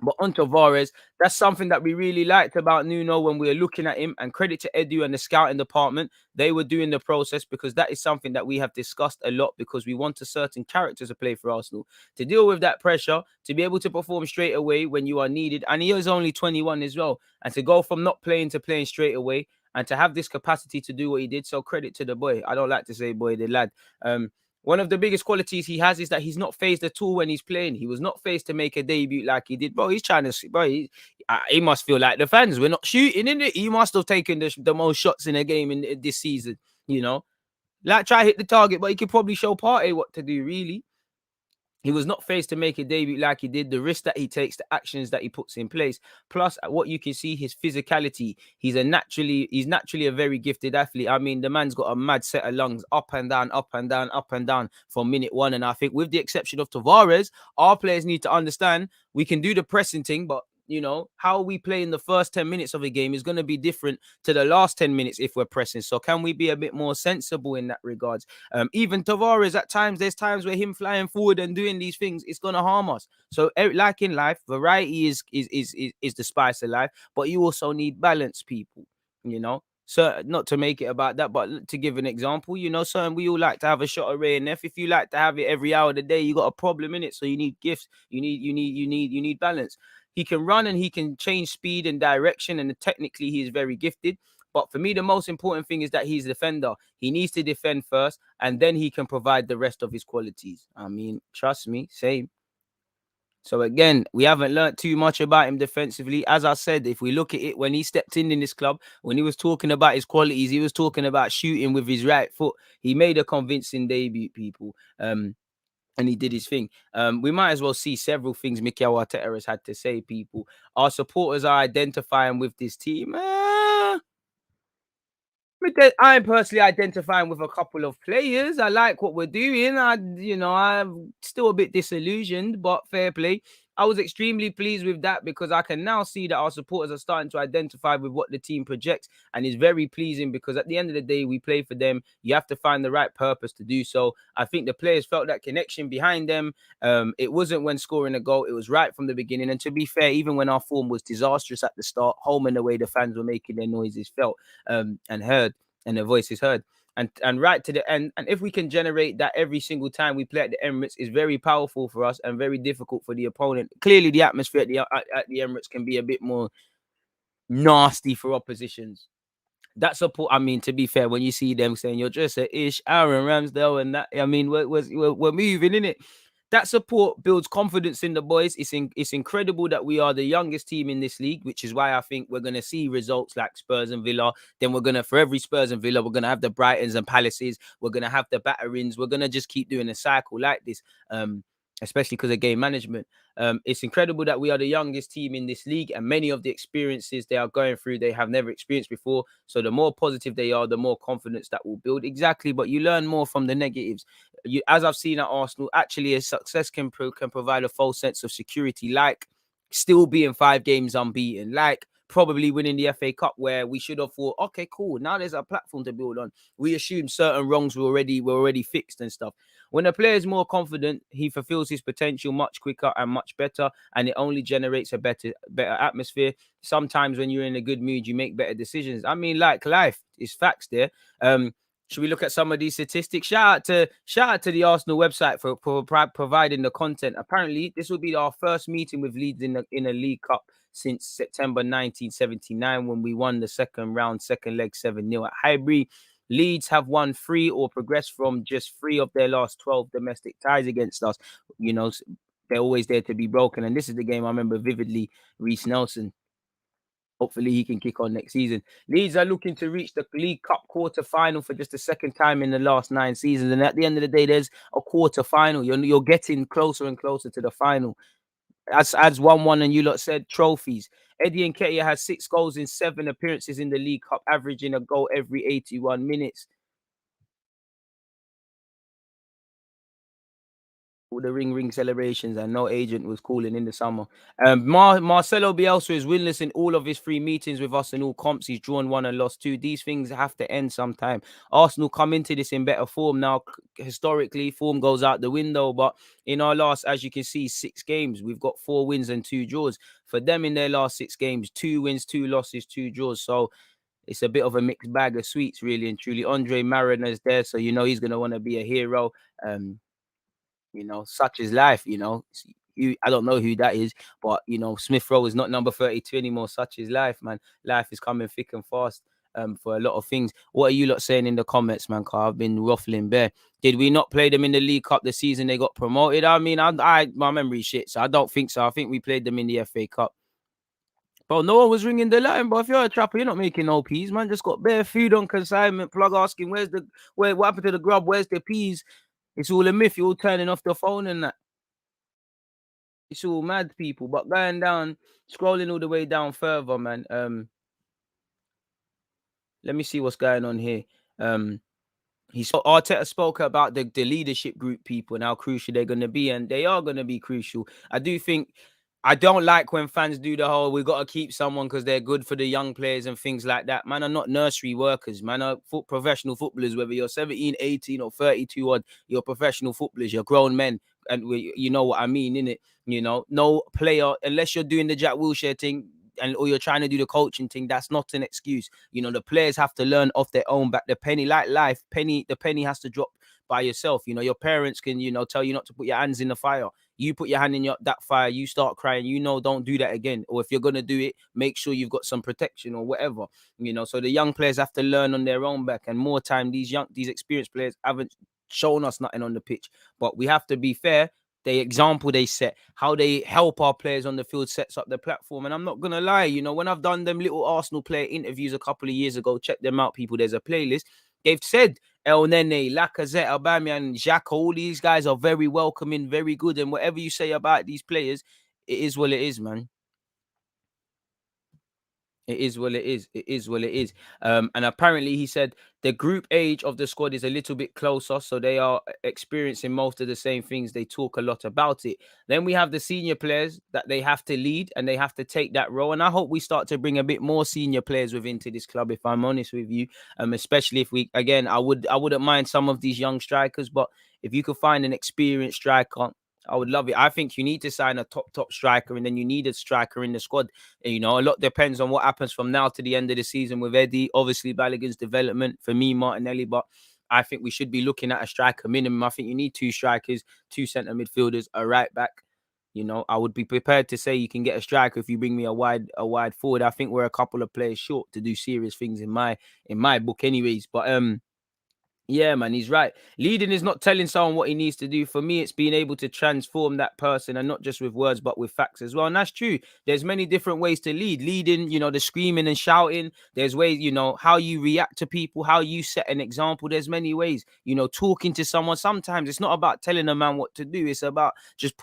But on Tavares, that's something that we really liked about Nuno when we were looking at him. And credit to Edu and the scouting department. They were doing the process, because that is something that we have discussed a lot, because we want a certain character to play for Arsenal, to deal with that pressure, to be able to perform straight away when you are needed. And he is only 21 as well. And to go from not playing to playing straight away, and to have this capacity to do what he did. So credit to the boy. I don't like to say boy, the lad. One of the biggest qualities he has is that he's not phased at all when he's playing. He was not phased to make a debut like he did. Bro, he's trying to... Bro, he must feel like the fans. We're not shooting, innit? He must have taken the most shots in a game in this season, you know? Like, try hit the target, but he could probably show Partey what to do, really. He was not faced to make a debut like he did. The risk that he takes, the actions that he puts in place, plus what you can see, his physicality. He's naturally a very gifted athlete. I mean, the man's got a mad set of lungs, up and down, up and down, up and down from minute one. And I think with the exception of Tavares, our players need to understand we can do the pressing thing, but you know, how we play in the first 10 minutes of a game is going to be different to the last 10 minutes if we're pressing. So can we be a bit more sensible in that regards? Even Tavares, at times, there's times where him flying forward and doing these things, it's going to harm us. So like in life, variety is the spice of life, but you also need balance, people, you know? So not to make it about that, but to give an example, you know, son, we all like to have a shot of Ray and F. If you like to have it every hour of the day, you got a problem in it. So you need gifts. You need balance. He can run and he can change speed and direction, and technically he is very gifted. But for me, the most important thing is that he's a defender. He needs to defend first, and then he can provide the rest of his qualities. I mean, trust me, same. So again, we haven't learned too much about him defensively. As I said, if we look at it, when he stepped in this club, when he was talking about his qualities, he was talking about shooting with his right foot. He made a convincing debut, people. And he did his thing. We might as well see several things Mikel Arteta has had to say, people. Our supporters are identifying with this team. I'm personally identifying with a couple of players. I like what we're doing. I'm still a bit disillusioned, but fair play. I was extremely pleased with that because I can now see that our supporters are starting to identify with what the team projects, and it's very pleasing because at the end of the day, we play for them. You have to find the right purpose to do so. I think the players felt that connection behind them. It wasn't when scoring a goal; it was right from the beginning. And to be fair, even when our form was disastrous at the start, home and away, the fans were making their noises felt and heard, and their voices heard. And right to the end. And if we can generate that every single time we play at the Emirates, is very powerful for us and very difficult for the opponent. Clearly, the atmosphere at the Emirates can be a bit more nasty for oppositions. That support, I mean, to be fair, when you see them saying you're just a ish Aaron Ramsdale and that, I mean, we're moving in it. That support builds confidence in the boys. It's incredible that we are the youngest team in this league, which is why I think we're going to see results like Spurs and Villa. Then we're going to, for every Spurs and Villa, we're going to have the Brightons and Palaces. We're going to have the Batterings. We're going to just keep doing a cycle like this, especially because of game management. It's incredible that we are the youngest team in this league, and many of the experiences they are going through, they have never experienced before. So the more positive they are, the more confidence that will build. Exactly, but you learn more from the negatives. As I've seen at Arsenal, actually a success can provide a false sense of security, like still being 5 games unbeaten, like probably winning the FA Cup, where we should have thought, okay, cool, now there's a platform to build on. We assumed certain wrongs were already fixed and stuff. When a player is more confident, he fulfills his potential much quicker and much better, and it only generates a better atmosphere. Sometimes when you're in a good mood, you make better decisions. I mean, like life, it's facts there. Should we look at some of these statistics? Shout out to the Arsenal website for providing the content. Apparently, this will be our first meeting with Leeds in a League Cup since September 1979, when we won the second leg 7-0 at Highbury. Leeds have won 3 or progressed from just 3 of their last 12 domestic ties against us. You know, they're always there to be broken. And this is the game I remember vividly. Reece Nelson. Hopefully he can kick on next season. Leeds are looking to reach the League Cup quarter-final for just the second time in the last 9 seasons. And at the end of the day, there's a quarter-final. You're getting closer and closer to the final. As 1-1 and you lot said, trophies. Eddie Nketiah has 6 goals in 7 appearances in the League Cup, averaging a goal every 81 minutes. All the ring celebrations, and no agent was calling in the summer. Marcelo Bielsa is winless in all of his 3 meetings with us in all comps. He's drawn 1 and lost 2. These things have to end sometime. Arsenal come into this in better form now. Historically, form goes out the window, but in our last, as you can see, 6 games, we've got 4 wins and 2 draws. For them in their last 6 games, 2 wins, 2 losses, 2 draws. So it's a bit of a mixed bag of sweets, really and truly. Andre Marina's there, so you know he's going to want to be a hero. Such is life, I don't know who that is, but Smith-Rowe is not number 32 anymore. Such is life, man. Life is coming thick and fast for a lot of things. What are you lot saying in the comments, man? Cause I've been ruffling bare. Did we not play them in the League Cup the season they got promoted? I mean, my memory shit, so I don't think so. I think we played them in the FA Cup. Bro, no one was ringing the line, bro. If you're a trapper, you're not making no peas, man. Just got bare food on consignment. Plug asking, what happened to the grub? Where's the peas? It's all a myth. You're all turning off the phone and that. It's all mad, people. But going down, scrolling all the way down further, man. Let me see what's going on here. Arteta spoke about the leadership group people and how crucial they're going to be, and they are going to be crucial. I don't like when fans do the whole, we got to keep someone because they're good for the young players and things like that. Man, are not nursery workers. Man, are professional footballers, whether you're 17, 18 or 32 odd, you're professional footballers, you're grown men. And you know what I mean, innit? No player, unless you're doing the Jack Wilshere thing, or you're trying to do the coaching thing, that's not an excuse. You know, the players have to learn off their own back. The penny, like life, the penny has to drop by yourself. You know, your parents can, you know, tell you not to put your hands in the fire. You put your hand in that fire, you start crying, you know, don't do that again. Or if you're going to do it, make sure you've got some protection or whatever, you know. So the young players have to learn on their own back. And more time, these experienced players haven't shown us nothing on the pitch. But we have to be fair. The example they set, how they help our players on the field, sets up the platform. And I'm not going to lie, you know, when I've done them little Arsenal player interviews a couple of years ago, check them out, people. There's a playlist. They've said El Nene, Lacazette, Aubameyang, Xhaka, all these guys are very welcoming, very good. And whatever you say about these players, it is what it is, man. It is what it is. It is what it is. And apparently he said the group age of the squad is a little bit closer. So they are experiencing most of the same things. They talk a lot about it. Then we have the senior players that they have to lead and they have to take that role. And I hope we start to bring a bit more senior players within to this club, if I'm honest with you. Especially if we, again, I wouldn't mind some of these young strikers, but if you could find an experienced striker, I would love it. I think you need to sign a top striker, and then you need a striker in the squad. You know, a lot depends on what happens from now to the end of the season with Eddie. Obviously, Balogun's development, for me, Martinelli, but I think we should be looking at a striker minimum. I think you need 2 strikers, 2 centre midfielders, a right back. You know, I would be prepared to say you can get a striker if you bring me a wide forward. I think we're a couple of players short to do serious things in my book, anyways. But yeah, man, he's right. Leading is not telling someone what he needs to do. For me, it's being able to transform that person, and not just with words, but with facts as well. And that's true. There's many different ways to lead. Leading, you know, the screaming and shouting. There's ways, you know, how you react to people, how you set an example. There's many ways, you know, talking to someone. Sometimes it's not about telling a man what to do. It's about just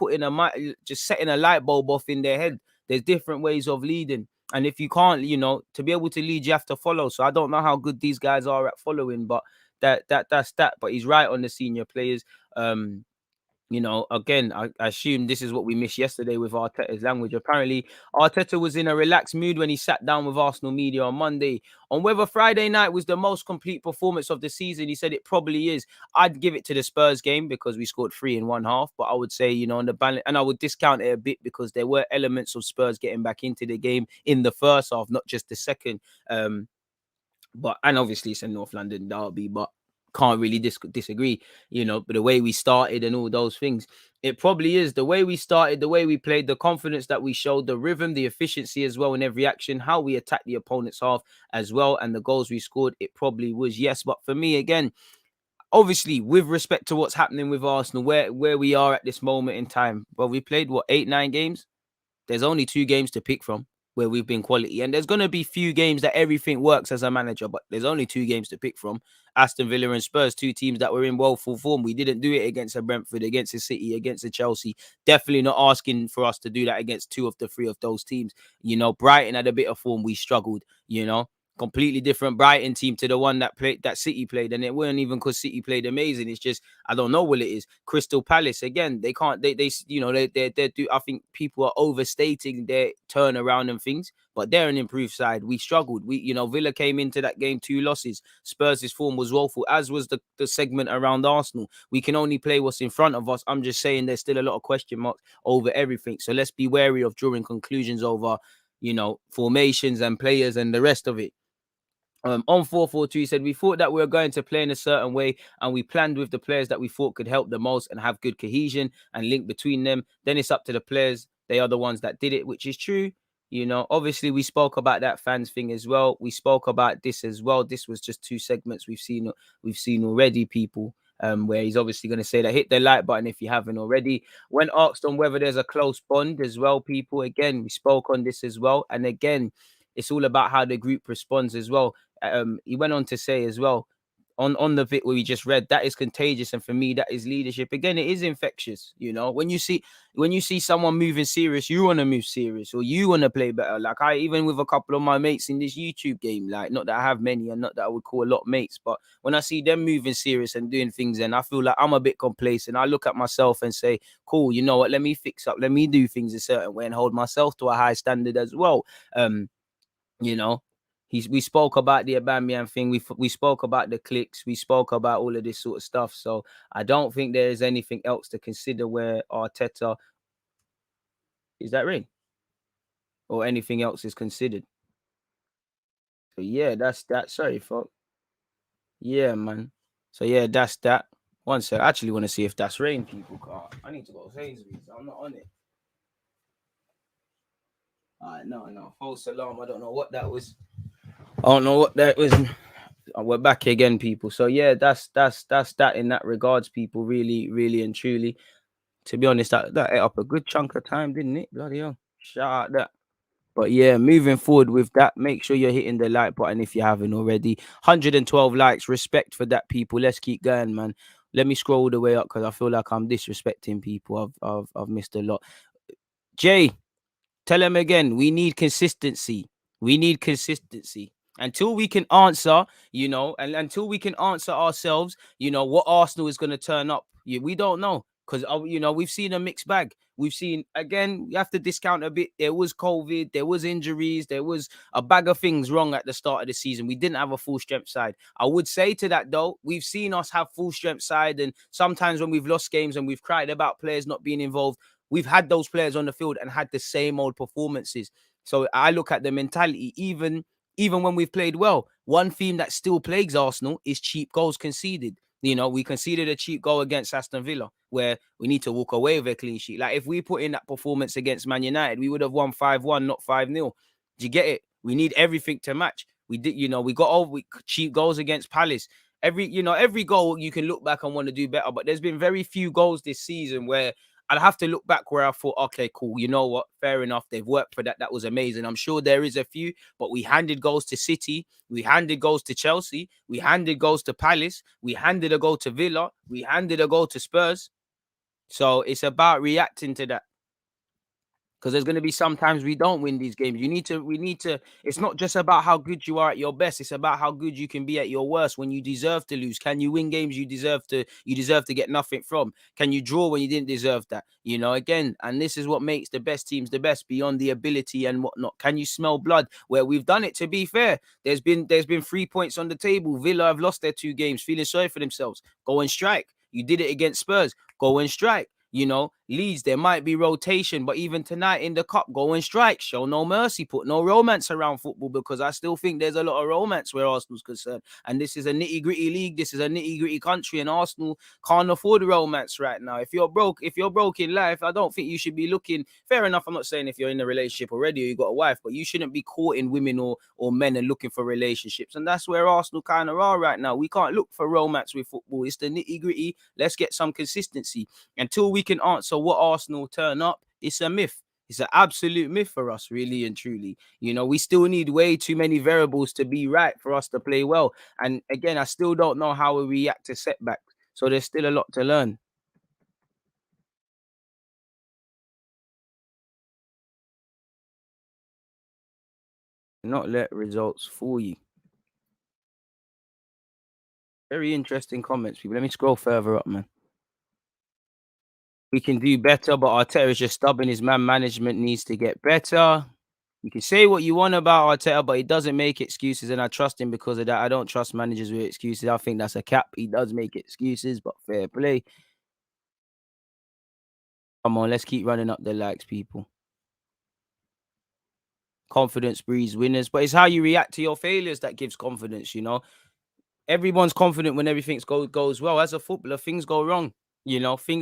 just setting a light bulb off in their head. There's different ways of leading. And if you can't, you know, to be able to lead, you have to follow. So I don't know how good these guys are at following, but that's that. But he's right on the senior players. You know, again, I assume this is what we missed yesterday with Arteta's language. Apparently, Arteta was in a relaxed mood when he sat down with Arsenal media on Monday. On whether Friday night was the most complete performance of the season, he said it probably is. I'd give it to the Spurs game because we scored 3 in one half. But I would say, you know, on the balance, and I would discount it a bit because there were elements of Spurs getting back into the game in the first half, not just the second. And obviously it's a North London derby, but can't really disagree, you know. But the way we started and all those things, it probably is the way we started, the way we played, the confidence that we showed, the rhythm, the efficiency as well in every action, how we attacked the opponent's half as well, and the goals we scored. It probably was, yes. But for me, again, obviously, with respect to what's happening with Arsenal, where we are at this moment in time, but we played what 8-9 games. There's only 2 games to pick from where we've been quality. And there's going to be few games that everything works as a manager, but there's only 2 games to pick from. Aston Villa and Spurs, 2 teams that were in woeful form. We didn't do it against a Brentford, against a City, against a Chelsea. Definitely not asking for us to do that against 2 of the 3 of those teams. You know, Brighton had a bit of form. We struggled, you know. Completely different Brighton team to the one that City played, and it weren't even because City played amazing. It's just I don't know what it is. Crystal Palace again. They can't. They you know they do. I think people are overstating their turnaround and things, but they're an improved side. We struggled. Villa came into that game 2 losses. Spurs' form was woeful, as was the segment around Arsenal. We can only play what's in front of us. I'm just saying there's still a lot of question marks over everything. So let's be wary of drawing conclusions over formations and players and the rest of it. On 4-4-2, he said, we thought that we were going to play in a certain way and we planned with the players that we thought could help the most and have good cohesion and link between them. Then it's up to the players. They are the ones that did it, which is true. Obviously we spoke about that fans thing as well. We spoke about this as well. This was just 2 segments we've seen already, people, where he's obviously going to say that hit the like button if you haven't already. When asked on whether there's a close bond as well, people, again, we spoke on this as well. And again, it's all about how the group responds as well. He went on to say as well on the bit where we just read, that is contagious, and for me that is leadership. Again, it is infectious. When you see someone moving serious, you want to move serious, or you want to play better. Like I, even with a couple of my mates in this YouTube game, like not that I have many and not that I would call a lot of mates, but when I see them moving serious and doing things, and I feel like I'm a bit complacent, I look at myself and say, cool, you know what, let me fix up, let me do things a certain way and hold myself to a high standard as well. We spoke about the Aubameyang thing. We spoke about the clicks. We spoke about all of this sort of stuff. So I don't think there is anything else to consider where Arteta. Is that rain? or anything else is considered. So yeah, that's that. Sorry, folks. Yeah, man. So yeah, that's that. One sec. I actually want to see if that's rain, people. I need to go to Sainsbury's. I'm not on it. No. False alarm. I don't know what that was. I don't know what that was. We're back again, people. So yeah, that's that in that regards, people. Really, really and truly. To be honest, that ate up a good chunk of time, didn't it? Bloody hell. Shout out that. But yeah, moving forward with that, make sure you're hitting the like button if you haven't already. 112 likes. Respect for that, people. Let's keep going, man. Let me scroll all the way up because I feel like I'm disrespecting people. I've missed a lot. Jay, tell them again, we need consistency. We need consistency. Until we can answer, and until we can answer ourselves, what Arsenal is going to turn up. We don't know because, we've seen a mixed bag. We've seen, again, you have to discount a bit. There was COVID, there was injuries, there was a bag of things wrong at the start of the season. We didn't have a full strength side. I would say to that, though, we've seen us have full strength side. And sometimes when we've lost games and we've cried about players not being involved, we've had those players on the field and had the same old performances. So I look at the mentality, even when we've played well. One theme that still plagues Arsenal is cheap goals conceded. We conceded a cheap goal against Aston Villa where we need to walk away with a clean sheet. Like if we put in that performance against Man United, we would have won 5-1, not 5-0. Do you get it? We need everything to match. We did, we got over cheap goals against Palace. Every goal you can look back and want to do better, but there's been very few goals this season where I'd have to look back where I thought, okay, cool. You know what? Fair enough. They've worked for that. That was amazing. I'm sure there is a few, but we handed goals to City. We handed goals to Chelsea. We handed goals to Palace. We handed a goal to Villa. We handed a goal to Spurs. So it's about reacting to that. Because there's going to be sometimes we don't win these games. We need to, it's not just about how good you are at your best. It's about how good you can be at your worst when you deserve to lose. Can you win games you deserve to get nothing from? Can you draw when you didn't deserve that? Again, and this is what makes the best teams the best beyond the ability and whatnot. Can you smell blood? Where we've done it, to be fair, there's been 3 points on the table. Villa have lost their 2 games, feeling sorry for themselves. Go and strike. You did it against Spurs. Go and strike. Leeds, there might be rotation, but even tonight in the cup, go and strike. Show no mercy. Put no romance around football because I still think there's a lot of romance where Arsenal's concerned. And this is a nitty-gritty league. This is a nitty-gritty country, and Arsenal can't afford romance right now. If you're broke in life, I don't think you should be looking. Fair enough, I'm not saying if you're in a relationship already or you got a wife, but you shouldn't be courting women or men and looking for relationships. And that's where Arsenal kind of are right now. We can't look for romance with football. It's the nitty-gritty. Let's get some consistency. Until we can answer what Arsenal turn up, it's a myth. It's an absolute myth for us, really and truly. We still need way too many variables to be right for us to play well. And again, I still don't know how we react to setbacks. So there's still a lot to learn. Not let results fool you. Very interesting comments, people. Let me scroll further up, man. We can do better, but Arteta is just stubborn. His man management needs to get better. You can say what you want about Arteta, but he doesn't make excuses, and I trust him because of that. I don't trust managers with excuses. I think that's a cap. He does make excuses, but fair play. Come on, let's keep running up the likes, people. Confidence breeds winners, but it's how you react to your failures that gives confidence, Everyone's confident when everything goes well. As a footballer, things go wrong.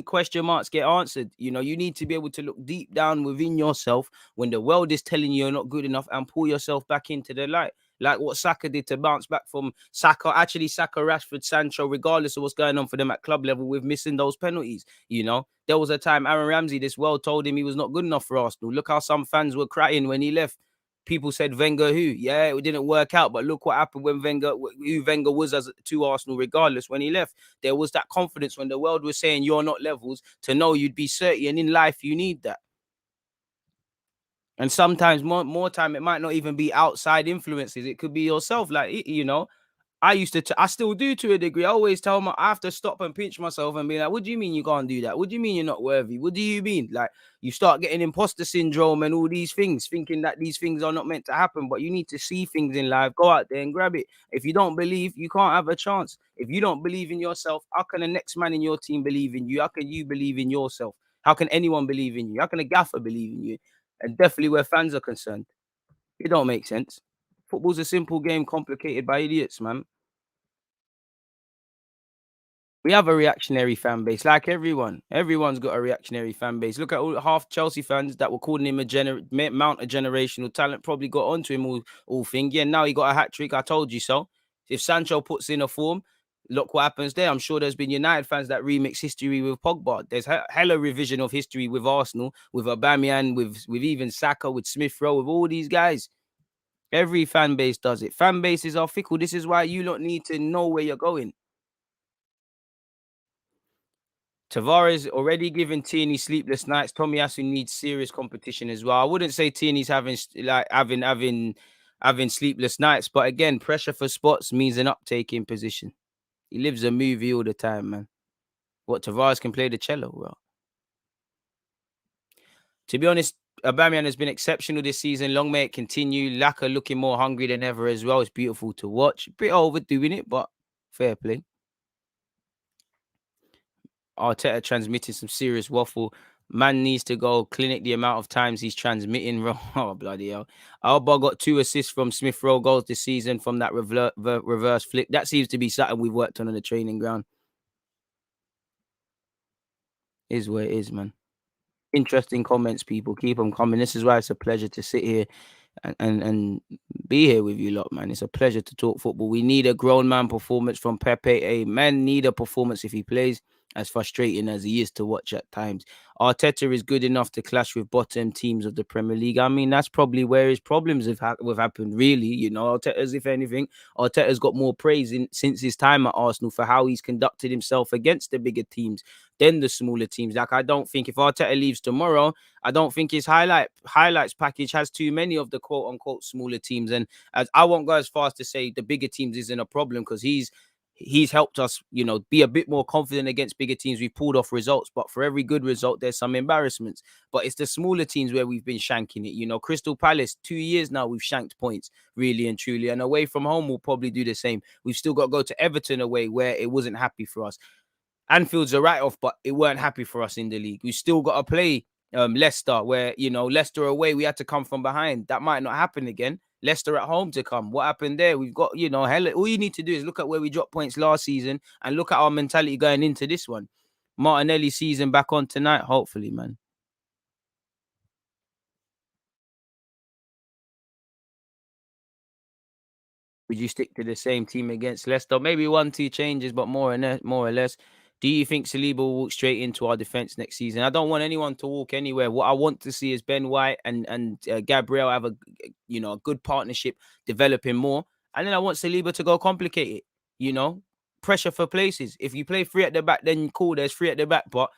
Question marks get answered. You need to be able to look deep down within yourself when the world is telling you you're not good enough and pull yourself back into the light. Like what Saka did to bounce back from Saka, Rashford, Sancho, regardless of what's going on for them at club level with missing those penalties. There was a time Aaron Ramsey, this world told him he was not good enough for Arsenal. Look how some fans were crying when he left. People said Wenger who? Yeah, it didn't work out. But look what happened when who Wenger was as to Arsenal, regardless when he left. There was that confidence when the world was saying you're not levels to know you'd be 30. And in life, you need that. And sometimes more time, it might not even be outside influences. It could be yourself. Like, I still do to a degree. I always tell I have to stop and pinch myself and be like, what do you mean you can't do that? What do you mean you're not worthy? What do you mean? Like, you start getting imposter syndrome and all these things, thinking that these things are not meant to happen, but you need to see things in life, go out there and grab it. If you don't believe, you can't have a chance. If you don't believe in yourself, how can the next man in your team believe in you? How can you believe in yourself? How can anyone believe in you? How can a gaffer believe in you? and definitely where fans are concerned. It don't make sense. Football's a simple game complicated by idiots, man. We have a reactionary fan base, like everyone. Everyone's got a reactionary fan base. Look at all half Chelsea fans that were calling him a mount of generational talent. Probably got onto him all thing. Yeah, now he got a hat trick. I told you so. If Sancho puts in a form, look what happens there. I'm sure there's been United fans that remix history with Pogba. There's hella revision of history with Arsenal, with Aubameyang, with even Saka, with Smith-Rowe, with all these guys. Every fan base does it. Fan bases are fickle. This is why you don't need to know where you're going. Tavares already giving Tierney sleepless nights. Tomiyasu needs serious competition as well. I wouldn't say Tierney's having sleepless nights, but again, pressure for spots means an uptake in position. He lives a movie all the time, man. What, Tavares can play the cello? Well, to be honest, Aubameyang has been exceptional this season. Long may it continue. Laka looking more hungry than ever as well. It's beautiful to watch. A bit overdoing it, but fair play. Arteta transmitting some serious waffle. Man needs to go clinic the amount of times he's transmitting. Oh, bloody hell. Alba got 2 assists from Smith-Rowe goals this season from that reverse flick. That seems to be something we've worked on the training ground. Is where it is, man. Interesting comments, people. Keep them coming. This is why it's a pleasure to sit here and be here with you lot, man. It's a pleasure to talk football. We need a grown man performance from Pepe. A man need a performance if he plays, as frustrating as he is to watch at times. Arteta is good enough to clash with bottom teams of the Premier League. I mean, that's probably where his problems have happened, really. You know, Arteta's, if anything, Arteta's got more praise since his time at Arsenal for how he's conducted himself against the bigger teams than the smaller teams. Like, I don't think if Arteta leaves tomorrow, I don't think his highlights package has too many of the quote unquote smaller teams. And as I won't go as far as to say the bigger teams isn't a problem, because he's helped us, you know, be a bit more confident against bigger teams. We've pulled off results, but for every good result, there's some embarrassments. But it's the smaller teams where we've been shanking it. You know, Crystal Palace, 2 years now, we've shanked points, really and truly. And away from home, we'll probably do the same. We've still got to go to Everton away, where it wasn't happy for us. Anfield's a write-off, but it weren't happy for us in the league. We still got to play Leicester, where, you know, Leicester away, we had to come from behind. That might not happen again. Leicester at home to come. What happened there? We've got, you know, all you need to do is look at where we dropped points last season and look at our mentality going into this one. Martinelli season back on tonight, hopefully, man. Would you stick to the same team against Leicester? Maybe 1-2 changes, but more or less. Do you think Saliba will walk straight into our defense next season? I don't want anyone to walk anywhere. What I want to see is Ben White and Gabriel have a good partnership, developing more, and then I want Saliba to go complicate it. You know, pressure for places. If you play 3 at the back, then cool. There's 3 at the back, but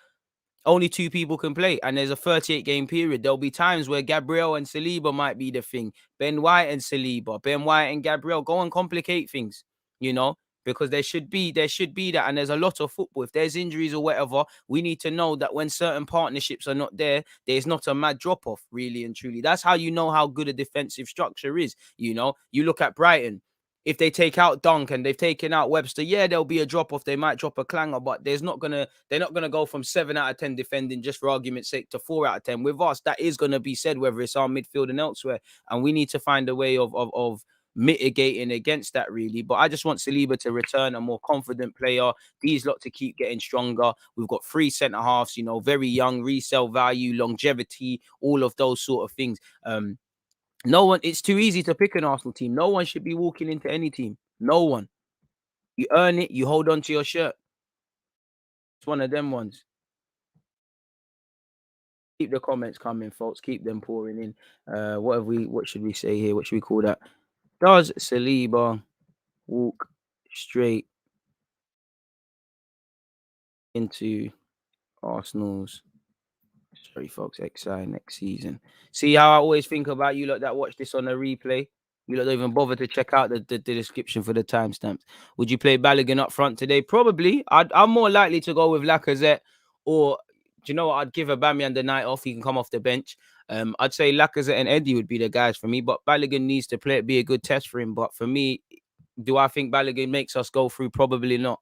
only 2 people can play, and there's a 38-game period. There'll be times where Gabriel and Saliba might be the thing. Ben White and Saliba, Ben White and Gabriel, go and complicate things, you know, because there should be that, and there's a lot of football. If there's injuries or whatever, we need to know that when certain partnerships are not there, there's not a mad drop-off, really and truly. That's how you know how good a defensive structure is, you know. You look at Brighton. If they take out Dunk and they've taken out Webster, yeah, there'll be a drop off. They might drop a clanger, but they're not gonna go from 7 out of 10 defending, just for argument's sake, to 4 out of 10. With us, that is gonna be said, whether it's our midfield and elsewhere, and we need to find a way of mitigating against that, really. But I just want Saliba to return a more confident player. These lot to keep getting stronger. We've got 3 centre halves, you know, very young, resale value, longevity, all of those sort of things. No one, it's too easy to pick an Arsenal team. No one should be walking into any team. No one. You earn it, you hold on to your shirt. It's one of them ones. Keep the comments coming, folks. Keep them pouring in. What should we say here? What should we call that? Does Saliba walk straight into Arsenal's, sorry folks, XI next season? See how I always think about you lot that watch this on a replay? You lot don't even bother to check out the description for the timestamps. Would you play Balogun up front today? Probably. I'm more likely to go with Lacazette, or do you know what? I'd give Aubameyang the night off. He can come off the bench. I'd say Lacazette and Eddie would be the guys for me, but Balogun needs to play. It'd be a good test for him. But for me, do I think Balogun makes us go through? Probably not.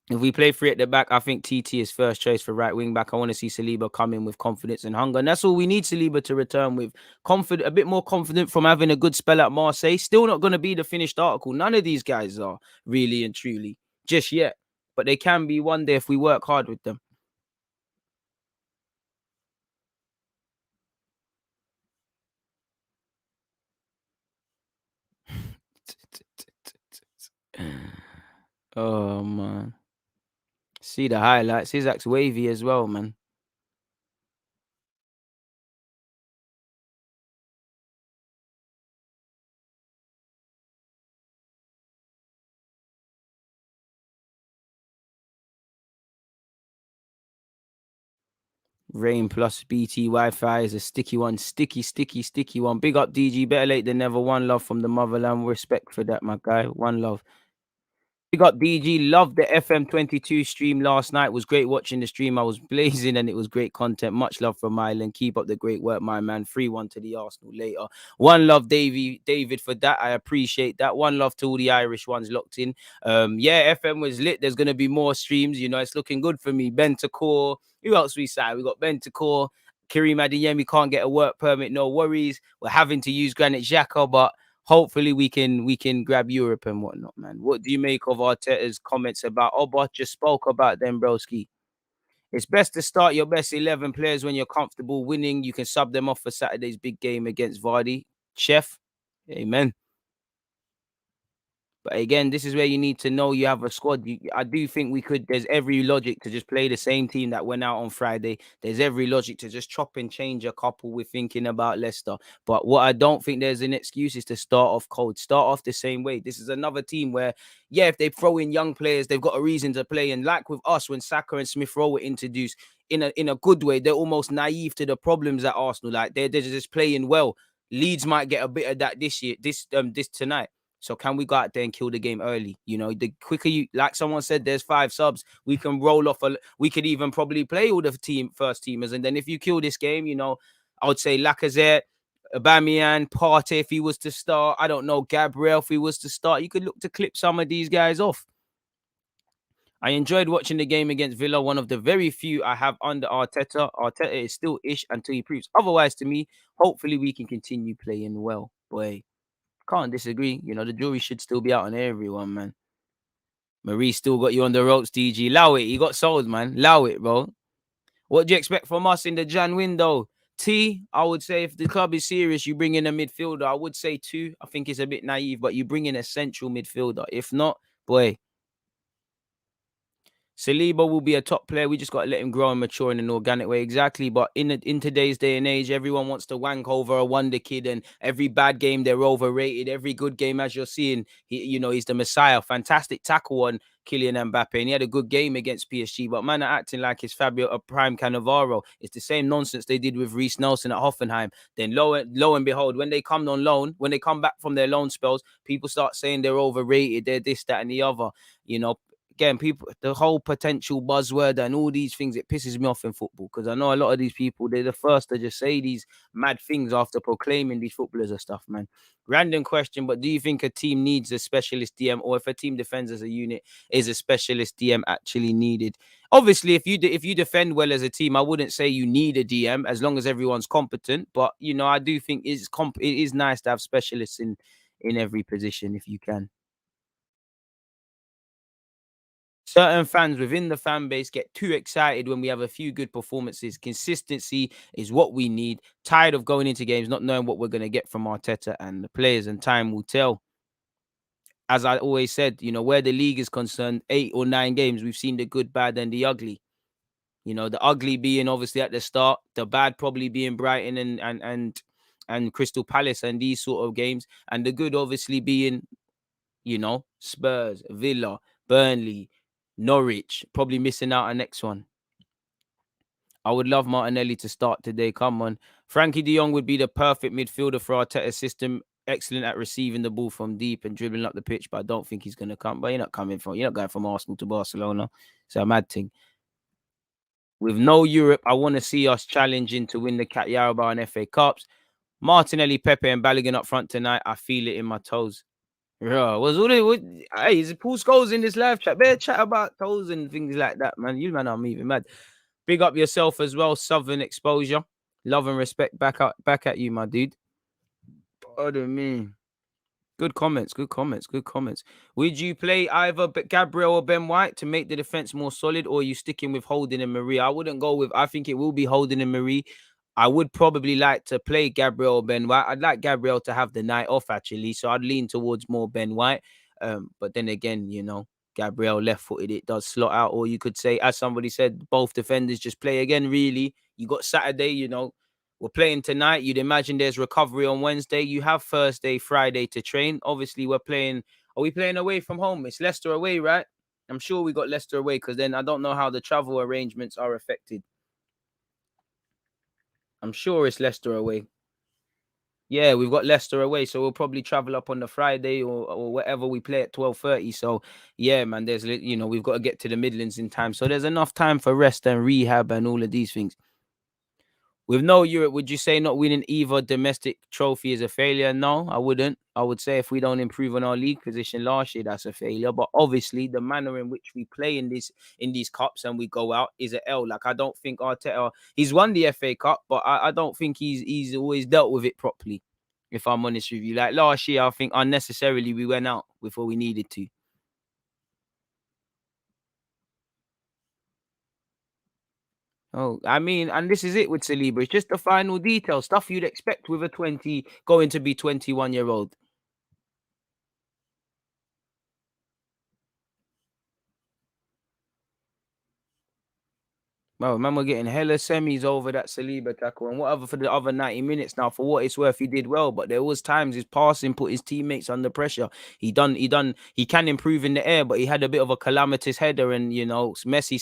If we play three at the back, I think TT is first choice for right wing back. I want to see Saliba come in with confidence and hunger. And that's all we need Saliba to return with. Confident, a bit more confident from having a good spell at Marseille. Still not going to be the finished article. None of these guys are really and truly just yet. But they can be one day if we work hard with them. Oh, man. See the highlights. Isaac's wavy as well, man. Rain plus BT Wi-Fi is a sticky one. Sticky one. Big up DG. Better late than never. One love from the motherland. Respect for that, my guy. One love. Big up DG. Loved the FM22 stream last night. Was great watching the stream. I was blazing and it was great content. Much love from Mylan. Keep up the great work, my man. 3-1 to the Arsenal later. One love, David, for that. I appreciate that. One love to all the Irish ones locked in. Yeah, FM was lit. There's gonna be more streams. You know, it's looking good for me. Bentacore. Who else we signed? We got Bentacore. Kareem Adeyemi can't get a work permit. No worries. We're having to use Granit Xhaka, but hopefully we can grab Europe and whatnot, man. What do you make of Arteta's comments about Oba? Just spoke about them, broski. It's best to start your best 11 players when you're comfortable winning. You can sub them off for Saturday's big game against Vardy. Chef, amen. But again, this is where you need to know you have a squad. I do think we could. There's every logic to just play the same team that went out on Friday. There's every logic to just chop and change a couple. We're thinking about Leicester. But what I don't think there's an excuse is to start off cold. Start off the same way. This is another team where, yeah, if they throw in young players, they've got a reason to play. And like with us, when Saka and Smith-Rowe were introduced in a good way, they're almost naive to the problems at Arsenal. Like they're just playing well. Leeds might get a bit of that this year, this tonight. So can we go out there and kill the game early? You know, the quicker you, like someone said, there's 5 subs. We can roll off. We could even probably play all the first teamers. And then if you kill this game, you know, I would say Lacazette, Aubameyang, Partey if he was to start. I don't know, Gabriel if he was to start. You could look to clip some of these guys off. I enjoyed watching the game against Villa, one of the very few I have under Arteta. Arteta is still ish until he proves otherwise to me. Hopefully we can continue playing well. Boy. Can't disagree. You know, the jury should still be out on everyone, man. Marie still got you on the ropes, DG. Allow it. You got sold, man. Allow it, bro. What do you expect from us in the Jan window? I would say if the club is serious, you bring in a midfielder. I would say 2. I think it's a bit naive, but you bring in a central midfielder. If not, boy, Saliba will be a top player. We just got to let him grow and mature in an organic way. Exactly. But in today's day and age, everyone wants to wank over a wonder kid, and every bad game they're overrated. Every good game, as you're seeing, he's the Messiah. Fantastic tackle on Kylian Mbappe, and he had a good game against PSG. But man are acting like it's Fabio a prime Cannavaro. It's the same nonsense they did with Reece Nelson at Hoffenheim. Then lo and behold, when they come on loan, when they come back from their loan spells, people start saying they're overrated. They're this, that, and the other. You know, again, people, the whole potential buzzword and all these things, it pisses me off in football because I know a lot of these people, they're the first to just say these mad things after proclaiming these footballers and stuff, man. Random question, but do you think a team needs a specialist DM, or if a team defends as a unit, is a specialist DM actually needed? Obviously, if you defend well as a team, I wouldn't say you need a DM as long as everyone's competent. But you know, I do think it is nice to have specialists in every position if you can. Certain fans within the fan base get too excited when we have a few good performances. Consistency is what we need. Tired of going into games not knowing what we're going to get from Arteta and the players, and time will tell. As I always said, you know, where the league is concerned, 8 or 9 games, we've seen the good, bad, and the ugly. You know, the ugly being obviously at the start, the bad probably being Brighton and Crystal Palace and these sort of games, and the good obviously being, you know, Spurs, Villa, Burnley, Norwich, probably missing out on next one. I would love Martinelli to start today. Come on. Frankie de Jong would be the perfect midfielder for our Arteta's system. Excellent at receiving the ball from deep and dribbling up the pitch, but I don't think he's going to come. But you're not going from Arsenal to Barcelona. It's a mad thing. With no Europe, I want to see us challenging to win the Cat Yaraba and FA Cups. Martinelli, Pepe, and Balogun up front tonight. I feel it in my toes. Yeah, was all it? Hey, is it Paul Scholes in this live chat? Better chat about toes and things like that, man. You man are moving mad. Big up yourself as well, Southern Exposure. Love and respect back at you, my dude. Pardon me. Good comments, good comments, good comments. Would you play either Gabriel or Ben White to make the defense more solid, or are you sticking with Holding and Marie? I wouldn't go with, I think it will be Holding and Marie. I would probably like to play Gabriel or Ben White. I'd like Gabriel to have the night off, actually. So I'd lean towards more Ben White. But then again, Gabriel left-footed, it does slot out. Or you could say, as somebody said, both defenders just play again, really. You got Saturday, we're playing tonight. You'd imagine there's recovery on Wednesday. You have Thursday, Friday to train. Obviously, we're playing. Are we playing away from home? It's Leicester away, right? I'm sure we got Leicester away because then I don't know how the travel arrangements are affected. I'm sure it's Leicester away. Yeah, we've got Leicester away, so we'll probably travel up on the Friday or whatever we play at 12:30. So yeah, man, we've got to get to the Midlands in time. So there's enough time for rest and rehab and all of these things. With no Europe, would you say not winning either domestic trophy is a failure? No, I wouldn't. I would say if we don't improve on our league position last year, that's a failure. But obviously, the manner in which we play in these cups and we go out is a L. Like I don't think Arteta, he's won the FA Cup, but I don't think he's always dealt with it properly. If I'm honest with you, like last year, I think unnecessarily we went out before we needed to. Oh, I mean, and this is it with Saliba. It's just the final details, stuff you'd expect with a going to be 21-year-old. Well, man, we're getting hella semis over that Saliba tackle and whatever for the other 90 minutes now. For what it's worth, he did well, but there was times his passing put his teammates under pressure. He can improve in the air, but he had a bit of a calamitous header, and Messi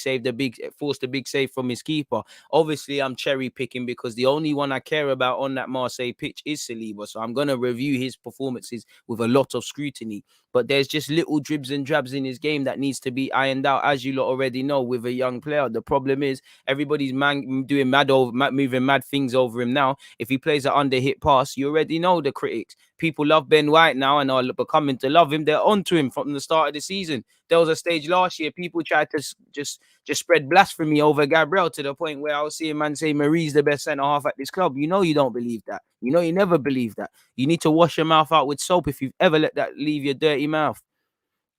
forced a big save from his keeper. Obviously, I'm cherry picking because the only one I care about on that Marseille pitch is Saliba, so I'm gonna review his performances with a lot of scrutiny. But there's just little dribs and drabs in his game that needs to be ironed out, as you lot already know, with a young player. The problem is everybody's doing moving mad things over him now. If he plays an under hit pass, you already know the critics. People love Ben White now and are becoming to love him. They're onto him from the start of the season. There was a stage last year people tried to just spread blasphemy over Gabriel to the point where I was seeing man say Marie's the best centre half at this club. You know you don't believe that. You know you never believe that. You need to wash your mouth out with soap if you've ever let that leave your dirty mouth.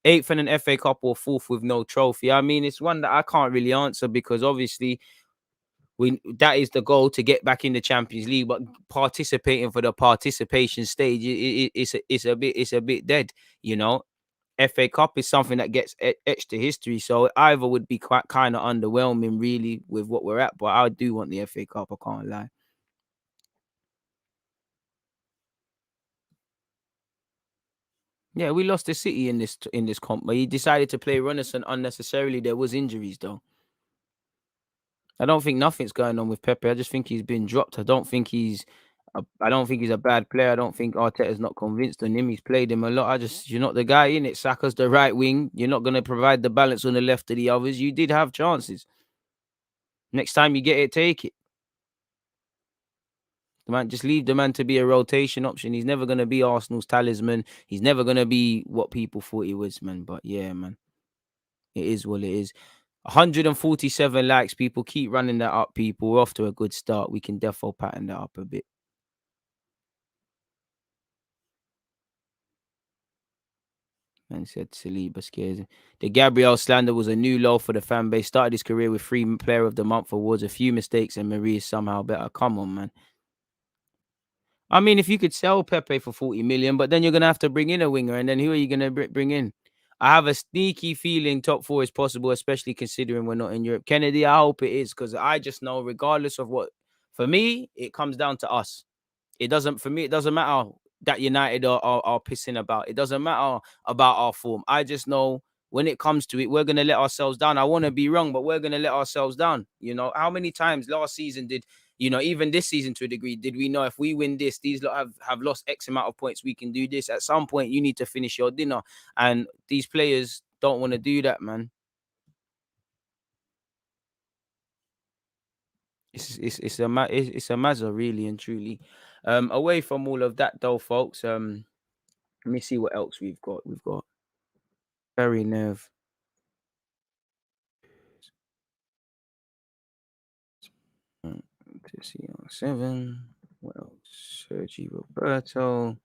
Eighth in an FA Cup or fourth with no trophy. I mean, it's one that I can't really answer because obviously that is the goal to get back in the Champions League, but participating for the participation stage, it's a bit dead, you know. FA Cup is something that gets etched to history, so either would be quite kind of underwhelming, really, with what we're at. But I do want the FA Cup. I can't lie. Yeah, we lost the City in this comp, but he decided to play Renaissance unnecessarily. There was injuries though. I don't think nothing's going on with Pepe. I just think he's been dropped. I don't think he's a bad player. I don't think Arteta's not convinced on him. He's played him a lot. You're not the guy in it. Saka's the right wing. You're not going to provide the balance on the left to the others. You did have chances. Next time you get it, take it. The man, just leave the man to be a rotation option. He's never going to be Arsenal's talisman. He's never going to be what people thought he was, man. But yeah, man, it is what it is. 147 likes, people. Keep running that up, people. We're off to a good start. We can defo pattern that up a bit. Man said Saliba scares him. The Gabriel slander was a new low for the fan base. Started his career with 3 Player of the Month awards, a few mistakes, and Marie is somehow better. Come on, man. I mean, if you could sell Pepe for 40 million, but then you're going to have to bring in a winger, and then who are you going to bring in? I have a sneaky feeling top four is possible, especially considering we're not in Europe. Kennedy, I hope it is, because I just know, regardless of what, for me, it comes down to us. For me, it doesn't matter that United are pissing about. It doesn't matter about our form. I just know when it comes to it, we're going to let ourselves down. I want to be wrong, but we're going to let ourselves down. How many times last season even this season to a degree, did we know if we win this, these lot have lost X amount of points, we can do this. At some point, you need to finish your dinner. And these players don't want to do that, man. It's a mazza, really and truly. Away from all of that, though, folks. Let me see what else we've got. We've got Barry Nev. To see on 7. What else? Sergi Roberto.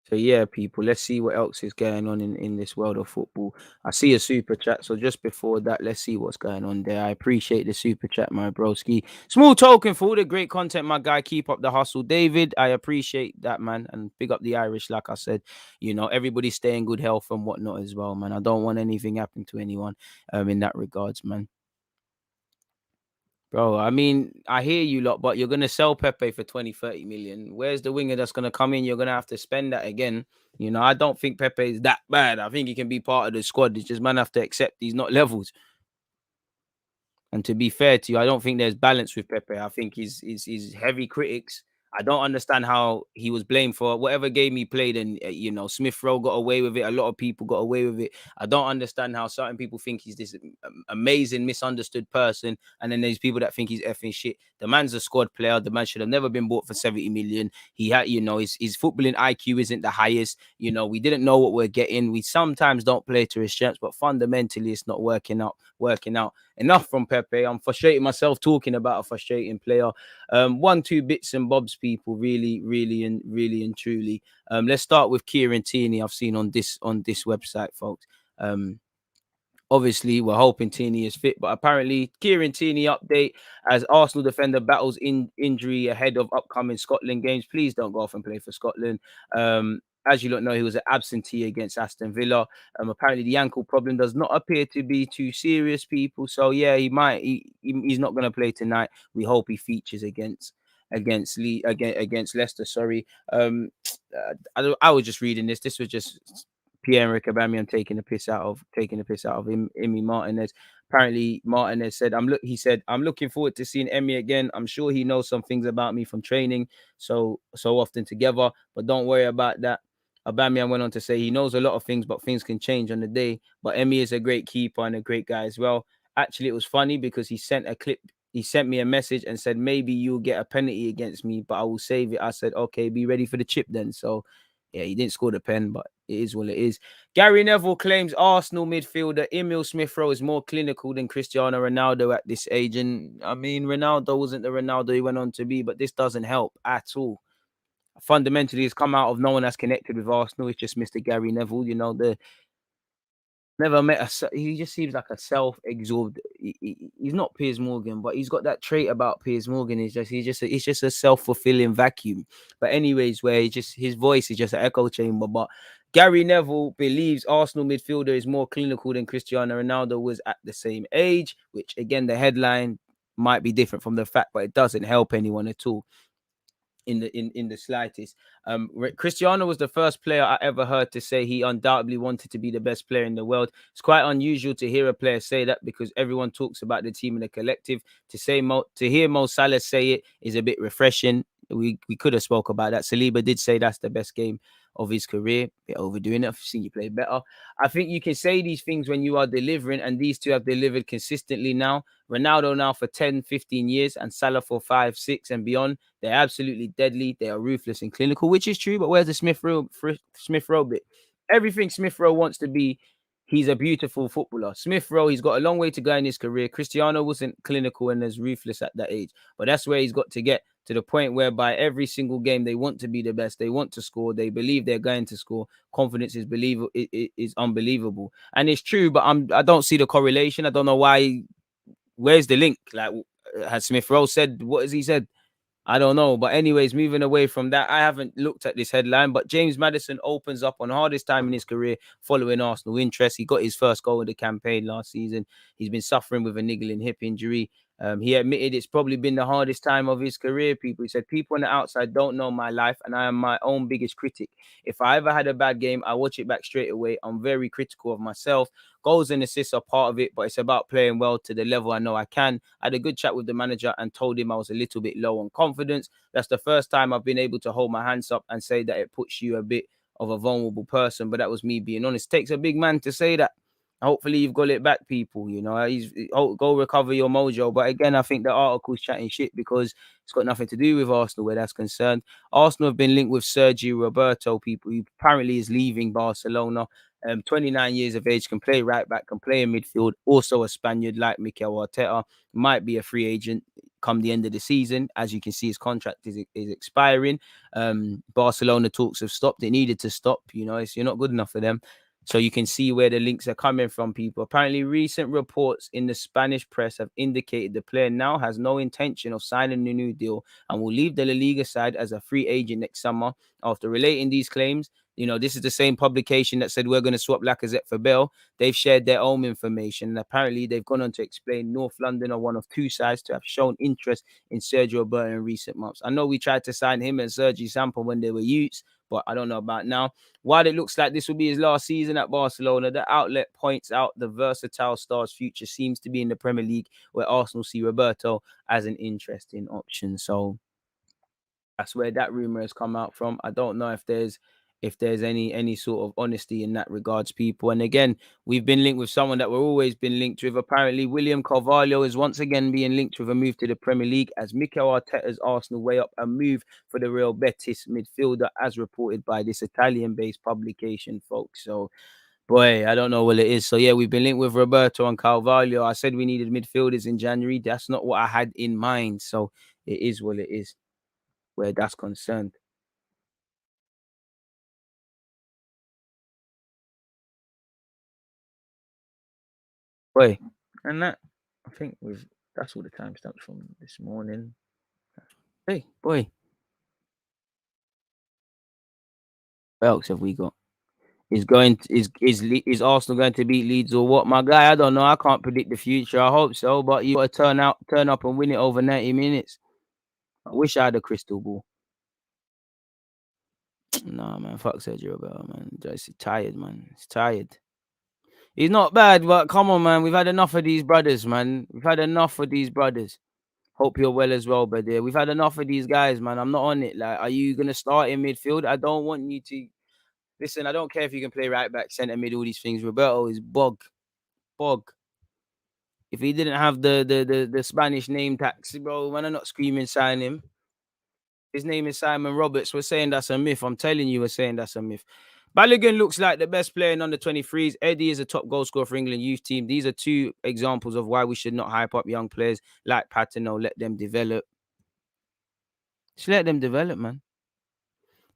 So yeah, people, let's see what else is going on in this world of football. I see a super chat. So just before that, let's see what's going on there. I appreciate the super chat, my broski. Small token for all the great content, my guy. Keep up the hustle, David. I appreciate that, man. And big up the Irish, like I said. You know, everybody stay in good health and whatnot as well, man. I don't want anything happening to anyone in that regards, man. Bro, I mean, I hear you lot, but you're going to sell Pepe for 20, 30 million. Where's the winger that's going to come in? You're going to have to spend that again. You know, I don't think Pepe is that bad. I think he can be part of the squad. It's just man have to accept he's not levels. And to be fair to you, I don't think there's balance with Pepe. I think he's heavy critics. I don't understand how he was blamed for whatever game he played, and you know, Smith-Rowe got away with it. A lot of people got away with it. I don't understand how certain people think he's this amazing, misunderstood person, and then there's people that think he's effing shit. The man's a squad player. The man should have never been bought for 70 million. He had, you know, his footballing IQ isn't the highest. You know, we didn't know what we're getting. We sometimes don't play to his strengths, but fundamentally, it's not working out. Enough from Pepe. I'm frustrating myself talking about a frustrating player. 1-2 bits and bobs, people. Really and truly. Let's start with Kieran Tierney. I've seen on this website, folks. Obviously, we're hoping Tierney is fit, but apparently Kieran Tierney update as Arsenal defender battles injury ahead of upcoming Scotland games. Please don't go off and play for Scotland. As you don't know, he was an absentee against Aston Villa. Apparently, the ankle problem does not appear to be too serious, people. So yeah, he's not going to play tonight. We hope he features against Leicester. Sorry. I was just reading this. This was just Pierre-Emerick Aubameyang taking the piss out of Emi Martinez. Apparently, Martinez said, he said, I'm looking forward to seeing Emi again. I'm sure he knows some things about me from training so often together, but don't worry about that. Aubameyang went on to say he knows a lot of things, but things can change on the day. But Emi is a great keeper and a great guy as well. Actually, it was funny because he sent me a message and said, maybe you'll get a penalty against me, but I will save it. I said, okay, be ready for the chip then. So yeah, he didn't score the pen, but it is what it is. Gary Neville claims Arsenal midfielder Emil Smith-Rowe is more clinical than Cristiano Ronaldo at this age. And I mean, Ronaldo wasn't the Ronaldo he went on to be, but this doesn't help at all. Fundamentally, it's come out of no one that's connected with Arsenal. It's just Mr. Gary Neville. You know, never met he just seems like a self-absorbed. He's not Piers Morgan, but he's got that trait about Piers Morgan. He's just a self-fulfilling vacuum. But anyways, where his voice is just an echo chamber. But Gary Neville believes Arsenal midfielder is more clinical than Cristiano Ronaldo was at the same age, which again the headline might be different from the fact, but it doesn't help anyone at all. In the slightest. Cristiano was the first player I ever heard to say he undoubtedly wanted to be the best player in the world. It's quite unusual to hear a player say that because everyone talks about the team and the collective. To hear Mo Salah say it is a bit refreshing. We could have spoke about that. Saliba did say that's the best game of his career. A bit overdoing it. I've seen you play better. I think you can say these things when you are delivering, and these two have delivered consistently now. Ronaldo now for 10, 15 years, and Salah for 5, 6 and beyond. They're absolutely deadly. They are ruthless and clinical, which is true. But where's the Smith-Rowe bit? Everything Smith-Rowe wants to be, he's a beautiful footballer. Smith-Rowe, he's got a long way to go in his career. Cristiano wasn't clinical and as ruthless at that age. But that's where he's got to get to the point whereby every single game they want to be the best. They want to score. They believe they're going to score. Confidence is believable. It is unbelievable. And it's true, but I don't see the correlation. I don't know why. Where's the link? Like, has Smith-Rowe said, what has he said? I don't know. But anyways, moving away from that, I haven't looked at this headline, but James Maddison opens up on hardest time in his career following Arsenal interest. He got his first goal in the campaign last season. He's been suffering with a niggling hip injury. He admitted it's probably been the hardest time of his career, people. He said, people on the outside don't know my life, and I am my own biggest critic. If I ever had a bad game, I watch it back straight away. I'm very critical of myself. Goals and assists are part of it, but it's about playing well to the level I know I can. I had a good chat with the manager and told him I was a little bit low on confidence. That's the first time I've been able to hold my hands up and say that it puts you a bit of a vulnerable person, but that was me being honest. It takes a big man to say that. Hopefully you've got it back, people. You know, go recover your mojo. But again, I think the article's chatting shit because it's got nothing to do with Arsenal where that's concerned. Arsenal have been linked with Sergi Roberto, people who apparently is leaving Barcelona. 29 years of age, can play right back, can play in midfield. Also a Spaniard like Mikel Arteta, might be a free agent come the end of the season. As you can see, his contract is expiring. Barcelona talks have stopped. It needed to stop. You know, you're not good enough for them. So you can see where the links are coming from, people. Apparently, recent reports in the Spanish press have indicated the player now has no intention of signing a new deal and will leave the La Liga side as a free agent next summer. After relating these claims, you know, this is the same publication that said we're going to swap Lacazette for Bell. They've shared their own information. And apparently, they've gone on to explain North London are one of two sides to have shown interest in Sergi Roberto in recent months. I know we tried to sign him and Sergi Sample when they were youths, but I don't know about now. While it looks like this will be his last season at Barcelona, the outlet points out the versatile star's future seems to be in the Premier League, where Arsenal see Roberto as an interesting option. So that's where that rumor has come out from. I don't know if there's any sort of honesty in that regards, people. And again, we've been linked with someone that we're always been linked with. Apparently, William Carvalho is once again being linked with a move to the Premier League as Mikel Arteta's Arsenal weigh up a move for the Real Betis midfielder, as reported by this Italian-based publication, folks. So, boy, I don't know what it is. So, yeah, we've been linked with Roberto and Carvalho. I said we needed midfielders in January. That's not what I had in mind. So, it is what it is where that's concerned. Boy, and that I think that's all the timestamps from this morning. Hey, boy, what else have we got? Is Arsenal going to beat Leeds or what? My guy, I don't know. I can't predict the future. I hope so, but you got to turn up and win it over 90 minutes. I wish I had a crystal ball. Nah, man, fuck Sergi Roberto, man. Just tired, man. He's tired. He's not bad, but come on, man. We've had enough of these brothers, man. We've had enough of these brothers. Hope you're well as well, brother. We've had enough of these guys, man. I'm not on it. Like, are you gonna start in midfield? I don't want you to listen. I don't care if you can play right back, centre mid, all these things. Roberto is bog. If he didn't have the Spanish name tax, bro, man, I'm not screaming sign him. His name is Simon Roberts. We're saying that's a myth. I'm telling you, we're saying that's a myth. Balogun looks like the best player in under 23s. Eddie is a top goal scorer for England youth team. These are two examples of why we should not hype up young players like Patino. Let them develop. Just let them develop, man.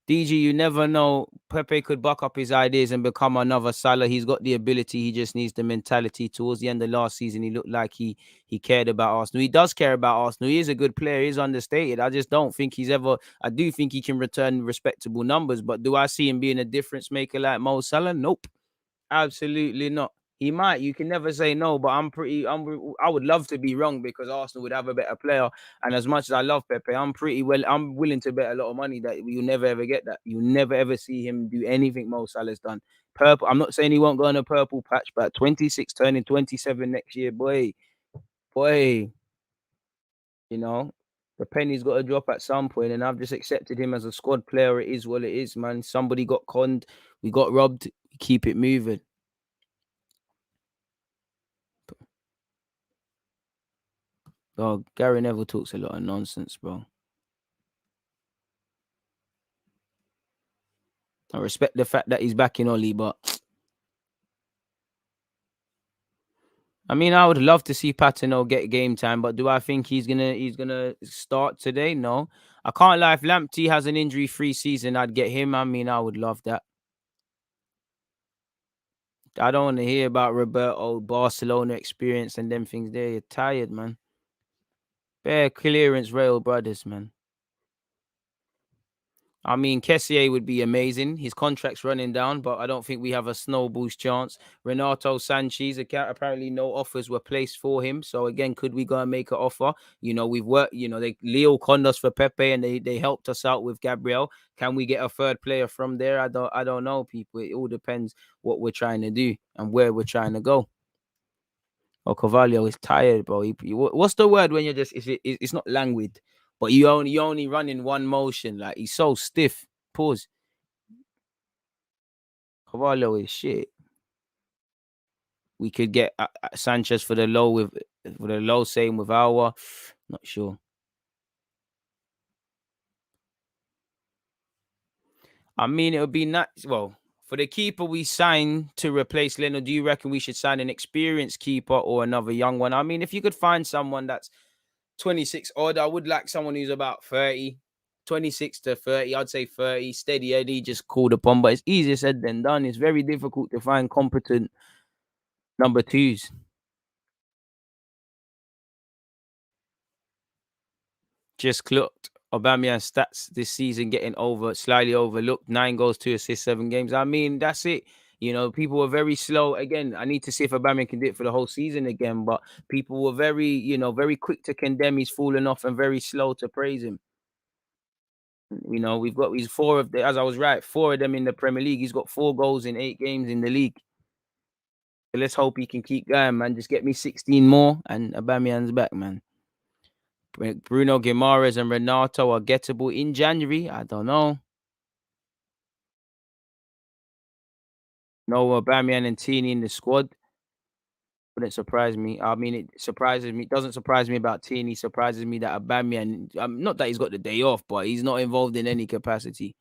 DG, you never know. Pepe could buck up his ideas and become another Salah. He's got the ability. He just needs the mentality. Towards the end of last season, he looked like he cared about Arsenal. He does care about Arsenal. He is a good player. He's understated. I just don't think he's ever. I do think he can return respectable numbers, but do I see him being a difference maker like Mo Salah? Nope. Absolutely not. He might. You can never say no, but I would love to be wrong because Arsenal would have a better player. And as much as I love Pepe, I'm willing to bet a lot of money that you'll never ever get that. You'll never ever see him do anything Mo Salah's done. Purple. I'm not saying he won't go on a purple patch, but 26 turning 27 next year, boy. You know, the penny's got to drop at some point, and I've just accepted him as a squad player. It is what it is, man. Somebody got conned. We got robbed. Keep it moving. Oh, Gary Neville talks a lot of nonsense, bro. I respect the fact that he's back in Oli, but I mean, I would love to see Patino get game time, but do I think he's gonna start today? No, I can't lie. If Lamptey has an injury-free season, I'd get him. I mean, I would love that. I don't want to hear about Roberto Barcelona experience and them things. There, you're tired, man. Bare clearance, Rail Brothers, man. I mean, Kessié would be amazing. His contract's running down, but I don't think we have a snowball's chance. Renato Sanchez, apparently no offers were placed for him. So again, could we go and make an offer? You know, we've worked, you know, Leo conned us for Pepe and they helped us out with Gabriel. Can we get a third player from there? I don't know, people. It all depends what we're trying to do and where we're trying to go. Oh, Carvalho is tired, bro. What's the word when you're just it's not languid, but you only run in one motion. Like he's so stiff. Pause. Carvalho is shit. We could get Sanchez for the low, same with our. Not sure. I mean, it would be nice. Well, for the keeper we signed to replace Leonard, do you reckon we should sign an experienced keeper or another young one? I mean, if you could find someone that's 26 odd, I would like someone who's about 30, 26 to 30. I'd say 30, steady Eddie, just called upon. But it's easier said than done. It's very difficult to find competent number twos. Just clocked Aubameyang stats this season getting slightly overlooked. 9 goals, 2 assists, 7 games. I mean, that's it. People were very slow. Again, I need to see if Aubameyang can do it for the whole season again. But people were very quick to condemn he's fallen off and very slow to praise him. We've got as I was right, 4 of them in the Premier League. He's got 4 goals in 8 games in the league. So let's hope he can keep going, man. Just get me 16 more and Aubameyang's back, man. Bruno Guimaraes and Renato are gettable in January. I don't know. No Aubameyang and Tini in the squad. Wouldn't surprise me. I mean, it surprises me. It doesn't surprise me about Tini. It surprises me that Aubameyang, not that he's got the day off, but he's not involved in any capacity.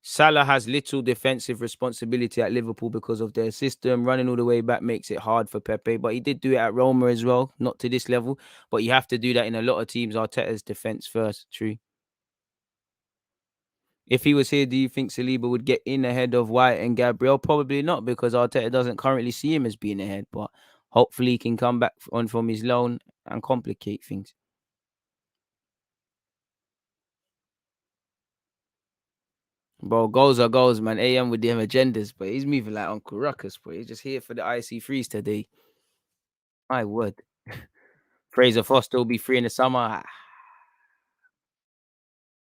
Salah has little defensive responsibility at Liverpool because of their system. Running all the way back makes it hard for Pepe, but he did do it at Roma as well. Not to this level, but you have to do that in a lot of teams. Arteta's defense first. True. If he was here, do you think Saliba would get in ahead of White and Gabriel? Probably not, because Arteta doesn't currently see him as being ahead, but hopefully he can come back on from his loan and complicate things. Bro, goals are goals, man. AM with them agendas, but he's moving like Uncle Ruckus, but he's just here for the IC3s today. My word. Fraser Foster will be free in the summer.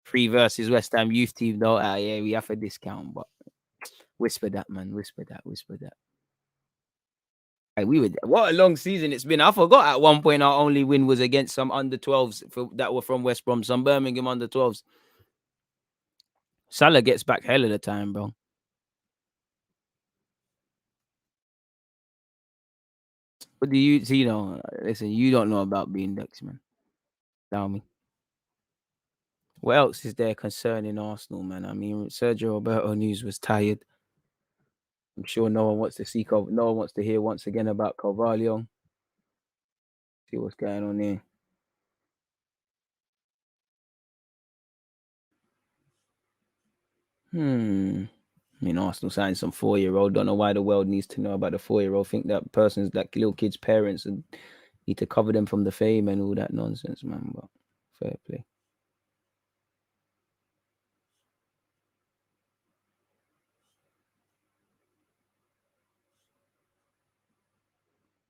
Free versus West Ham youth team, though. Yeah, we have a discount, but whisper that, man. Whisper that. Hey, what a long season it's been. I forgot at one point our only win was against some under 12s that were from West Brom, some Birmingham under 12s. Salah gets back hell of the time, bro. What do you see? Listen, you don't know about being Dutch, man. Tell me. What else is there concerning Arsenal, man? I mean, Sergi Roberto news was tired. I'm sure no one wants to hear once again about CARVALHO. See what's going on there. I mean, Arsenal signed some 4-year-old. Don't know why the world needs to know about the 4-year-old. Think that person's like little kids' parents and need to cover them from the fame and all that nonsense, man. But fair play.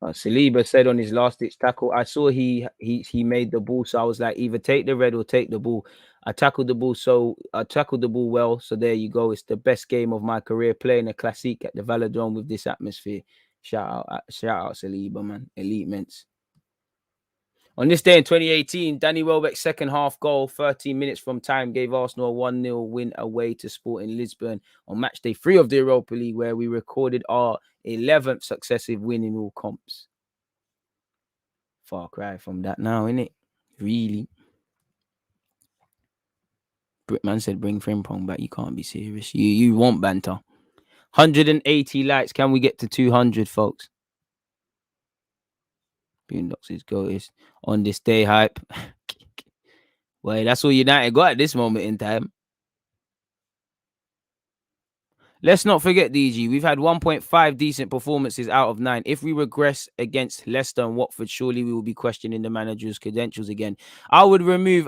Saliba said on his last ditch tackle, I saw he made the ball, so I was like, either take the red or take the ball. I tackled the ball well, so there you go. It's the best game of my career, playing a classic at the Velodrome with this atmosphere. Shout out Saliba, man. Elite mints. On this day in 2018, Danny Welbeck's second half goal, 13 minutes from time, gave Arsenal a 1-0 win away to Sporting Lisbon on match day 3 of the Europa League, where we recorded our 11th successive win in all comps. Far cry from that now, innit? Really? Brickman said, bring Frimpong back. You can't be serious. You want banter. 180 likes. Can we get to 200, folks? Boondocks is goated on this day hype. Well, that's all United got at this moment in time. Let's not forget, DG, we've had 1.5 decent performances out of 9. If we regress against Leicester and Watford, surely we will be questioning the manager's credentials again. I would remove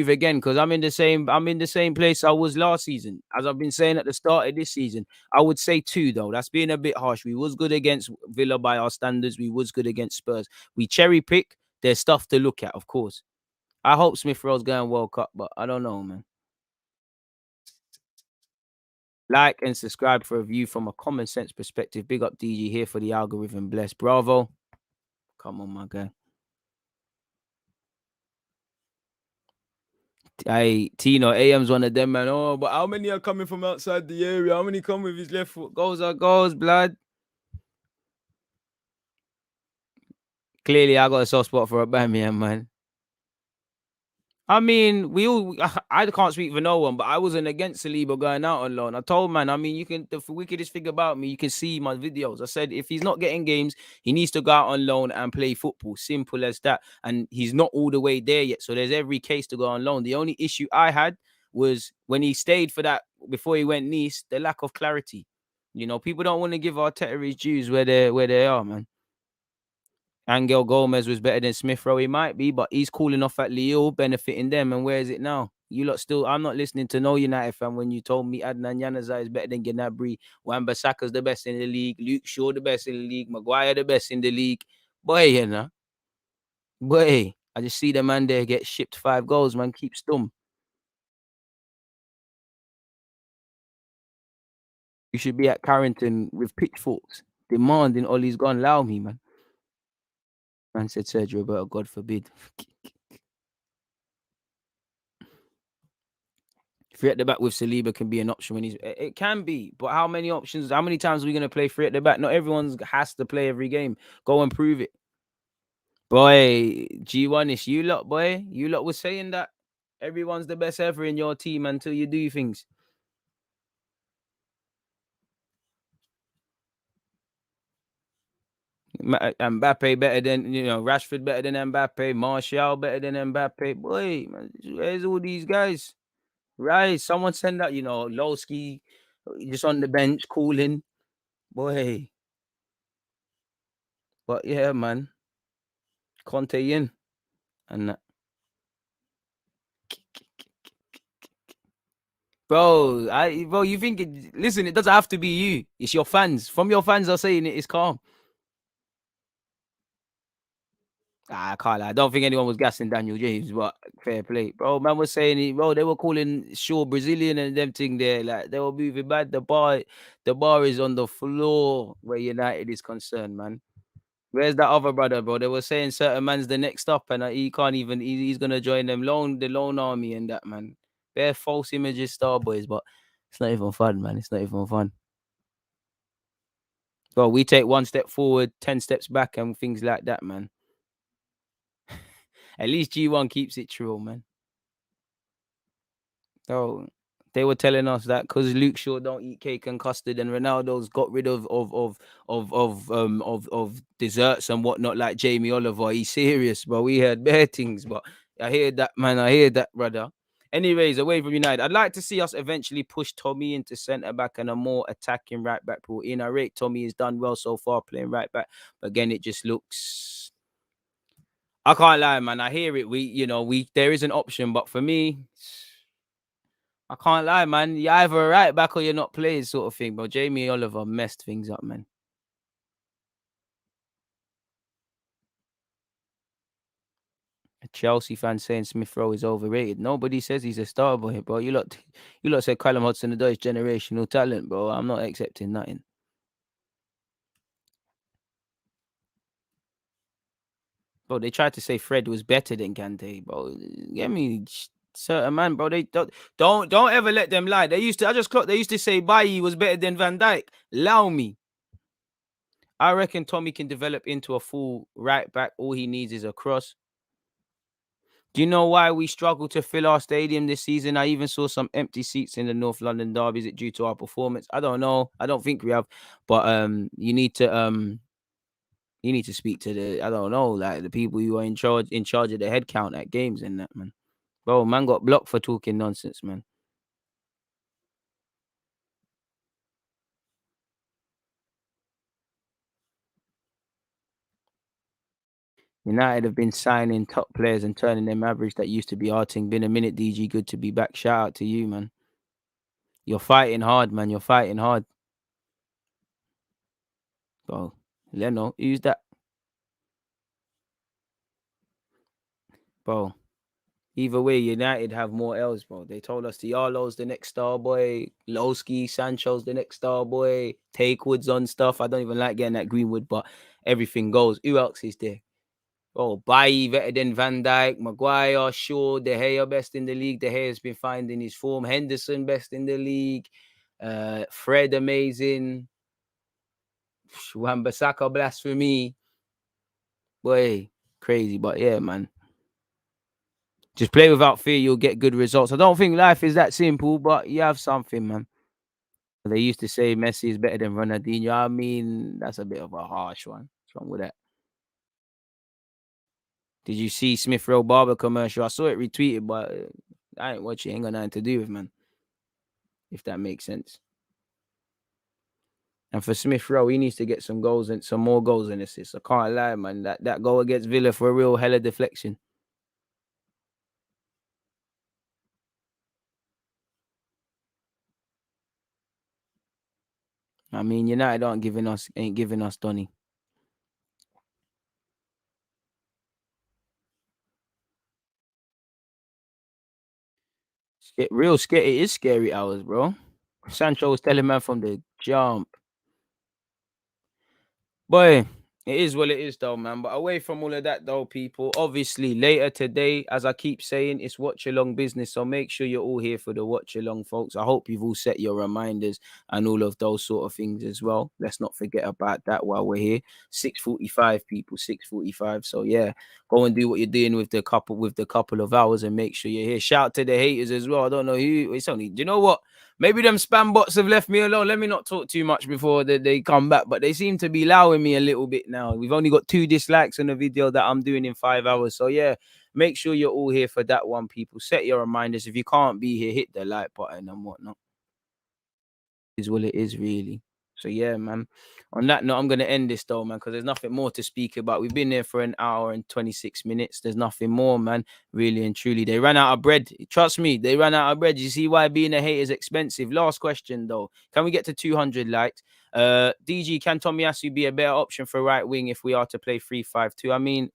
again, because I'm in the same place I was last season. As I've been saying at the start of this season, I would say 2 though. That's being a bit harsh. We was good against Villa by our standards. We was good against Spurs. We cherry pick. There's stuff to look at, of course. I hope Smith-Rowe's going World Cup, but I don't know, man. Like and subscribe for a view from a common sense perspective. Big up DG here for the algorithm. Bless. Bravo. Come on, my guy. Tino, AM's one of them, man. Oh, but how many are coming from outside the area? How many come with his left foot? Goals are goals, blood. Clearly, I got a soft spot for Aubameyang, man. I mean, I can't speak for no one, but I wasn't against Saliba going out on loan. I told man, I mean, the wickedest thing about me, you can see my videos. I said, if he's not getting games, he needs to go out on loan and play football. Simple as that. And he's not all the way there yet. So there's every case to go on loan. The only issue I had was when he stayed for that, before he went Nice, the lack of clarity. You know, people don't want to give Arteta his dues where they are, man. Angel Gomez was better than Smith-Rowe. He might be, but he's cooling off at Lille, benefiting them. And where is it now? You lot still, I'm not listening to no United fan when you told me Adnan Januzaj is better than Gnabry. Wan-Bissaka's the best in the league. Luke Shaw the best in the league. Maguire the best in the league. Boy, you know. Boy, I just see the man there get shipped 5 goals, man. Keep stum. You should be at Carrington with pitchforks, demanding Ollie's gone. Allow me, man. Man said Sergi Roberto, God forbid. Three at the back with Saliba can be an option when it can be, but how many options? How many times are we going to play three at the back? Not everyone has to play every game. Go and prove it. Boy, G1 is you lot, boy. You lot was saying that everyone's the best ever in your team until you do things. Mbappe better than, Rashford better than Mbappe, Martial better than Mbappe. Boy, man, where's all these guys? Right, someone send that, Lowski just on the bench cooling. Boy. But yeah, man. Conte in. And bro, you think listen, it doesn't have to be you. It's your fans. From your fans are saying it's calm. I can't lie. I don't think anyone was gassing Daniel James, but fair play. Bro, man was saying it, bro, they were calling Shaw Brazilian and them thing there. Like they were moving bad. The bar is on the floor where United is concerned, man. Where's that other brother, bro? They were saying certain man's the next up, and he can't even. He's gonna join them the loan army and that, man. They're false images, star boys, but it's not even fun, man. It's not even fun. Bro, we take one step forward, 10 steps back, and things like that, man. At least G1 keeps it true, man. So they were telling us that because Luke Shaw don't eat cake and custard, and Ronaldo's got rid of desserts and whatnot, like Jamie Oliver. He's serious, but we heard bare things. But I hear that, man. I hear that, brother. Anyways, away from United, I'd like to see us eventually push Tommy into centre back and a more attacking right back pool. In I rate Tommy has done well so far playing right back, but again, it just looks. I can't lie, man. I hear it. There is an option, but for me. I can't lie, man. You're either a right back or you're not playing, sort of thing. But Jamie Oliver messed things up, man. A Chelsea fan saying Smith-Rowe is overrated. Nobody says he's a star boy, bro. You lot said Callum Hudson-Odoi is generational talent, bro. I'm not accepting nothing. Bro, they tried to say Fred was better than Kante, bro. Get me certain man, bro. They don't ever let them lie. They used to say Bailly was better than Van Dijk. Allow me. I reckon Tommy can develop into a full right back. All he needs is a cross. Do you know why we struggle to fill our stadium this season? I even saw some empty seats in the North London derby. Is it due to our performance? I don't know. I don't think we have. But you need to speak to like the people who are in charge of the head count at games and that, man. Bro, man got blocked for talking nonsense, man. United have been signing top players and turning them average that used to be our thing. Been a minute, DG. Good to be back. Shout out to you, man. You're fighting hard, man. You're fighting hard. Bro, Leno, who's that? Bro. Either way, United have more L's, bro. They told us Diallo's the next star boy, Lowski, Sancho's the next star boy, Take Woods on stuff. I don't even like getting that Greenwood, but everything goes. Who else is there? Oh, Bailly better than Van Dijk, Maguire, Shaw, De Gea best in the league. De Gea's been finding his form. Henderson best in the league. Fred amazing. Wan-Bissaka blasphemy. Boy, crazy. But yeah, man. Just play without fear, you'll get good results. I don't think life is that simple, but you have something, man. They used to say Messi is better than Ronaldinho. I mean, that's a bit of a harsh one. What's wrong with that? Did you see SMITH-ROWE barber commercial? I saw it retweeted, but I ain't watching. Ain't got nothing to do with, man. If that makes sense. And for SMITH-ROWE, he needs to get some goals and some more goals and assists. I can't lie, man. That goal against Villa for a real hella deflection. I mean, United ain't giving us Donny. Real scary. It is scary hours, bro. Sancho was telling man from the jump. Boy, it is what it is though, man. But away from all of that though, people, obviously later today, as I keep saying, it's watch along business. So make sure you're all here for the watch along, folks. I hope you've all set your reminders and all of those sort of things as well. Let's not forget about that while we're here. 6:45, people, 6:45. So yeah, go and do what you're doing with the couple of hours and make sure you're here. Shout out to the haters as well. I don't know who it's only. Do you know what? Maybe them spam bots have left me alone. Let me not talk too much before they come back. But they seem to be allowing me a little bit now. We've only got 2 dislikes on the video that I'm doing in 5 hours. So yeah, make sure you're all here for that one, people. Set your reminders. If you can't be here, hit the like button and whatnot. Is what it is, really. So yeah, man. On that note, I'm going to end this though, man, because there's nothing more to speak about. We've been there for an hour and 26 minutes. There's nothing more, man. Really and truly. They ran out of bread. Trust me, they ran out of bread. You see why being a hater is expensive. Last question, though. Can we get to 200 likes? DG, can Tomiyasu be a better option for right wing if we are to play 3-5-2? I mean,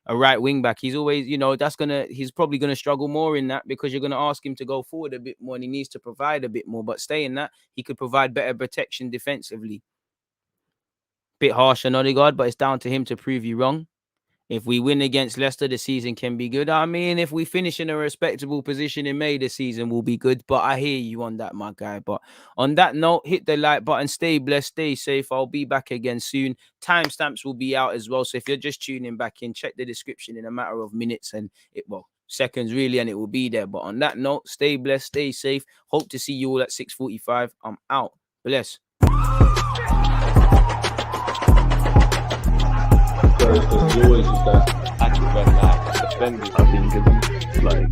a right wing back, he's always, he's probably gonna struggle more in that because you're gonna ask him to go forward a bit more and he needs to provide a bit more. But staying that, he could provide better protection defensively. Bit harsh on Odegaard, but it's down to him to prove you wrong. If we win against Leicester, the season can be good. I mean, if we finish in a respectable position in May, the season will be good. But I hear you on that, my guy. But on that note, hit the like button. Stay blessed. Stay safe. I'll be back again soon. Timestamps will be out as well. So if you're just tuning back in, check the description in a matter of minutes and seconds really, and it will be there. But on that note, stay blessed. Stay safe. Hope to see you all at 6:45. I'm out. Bless. There's always that active and defending. I think it's like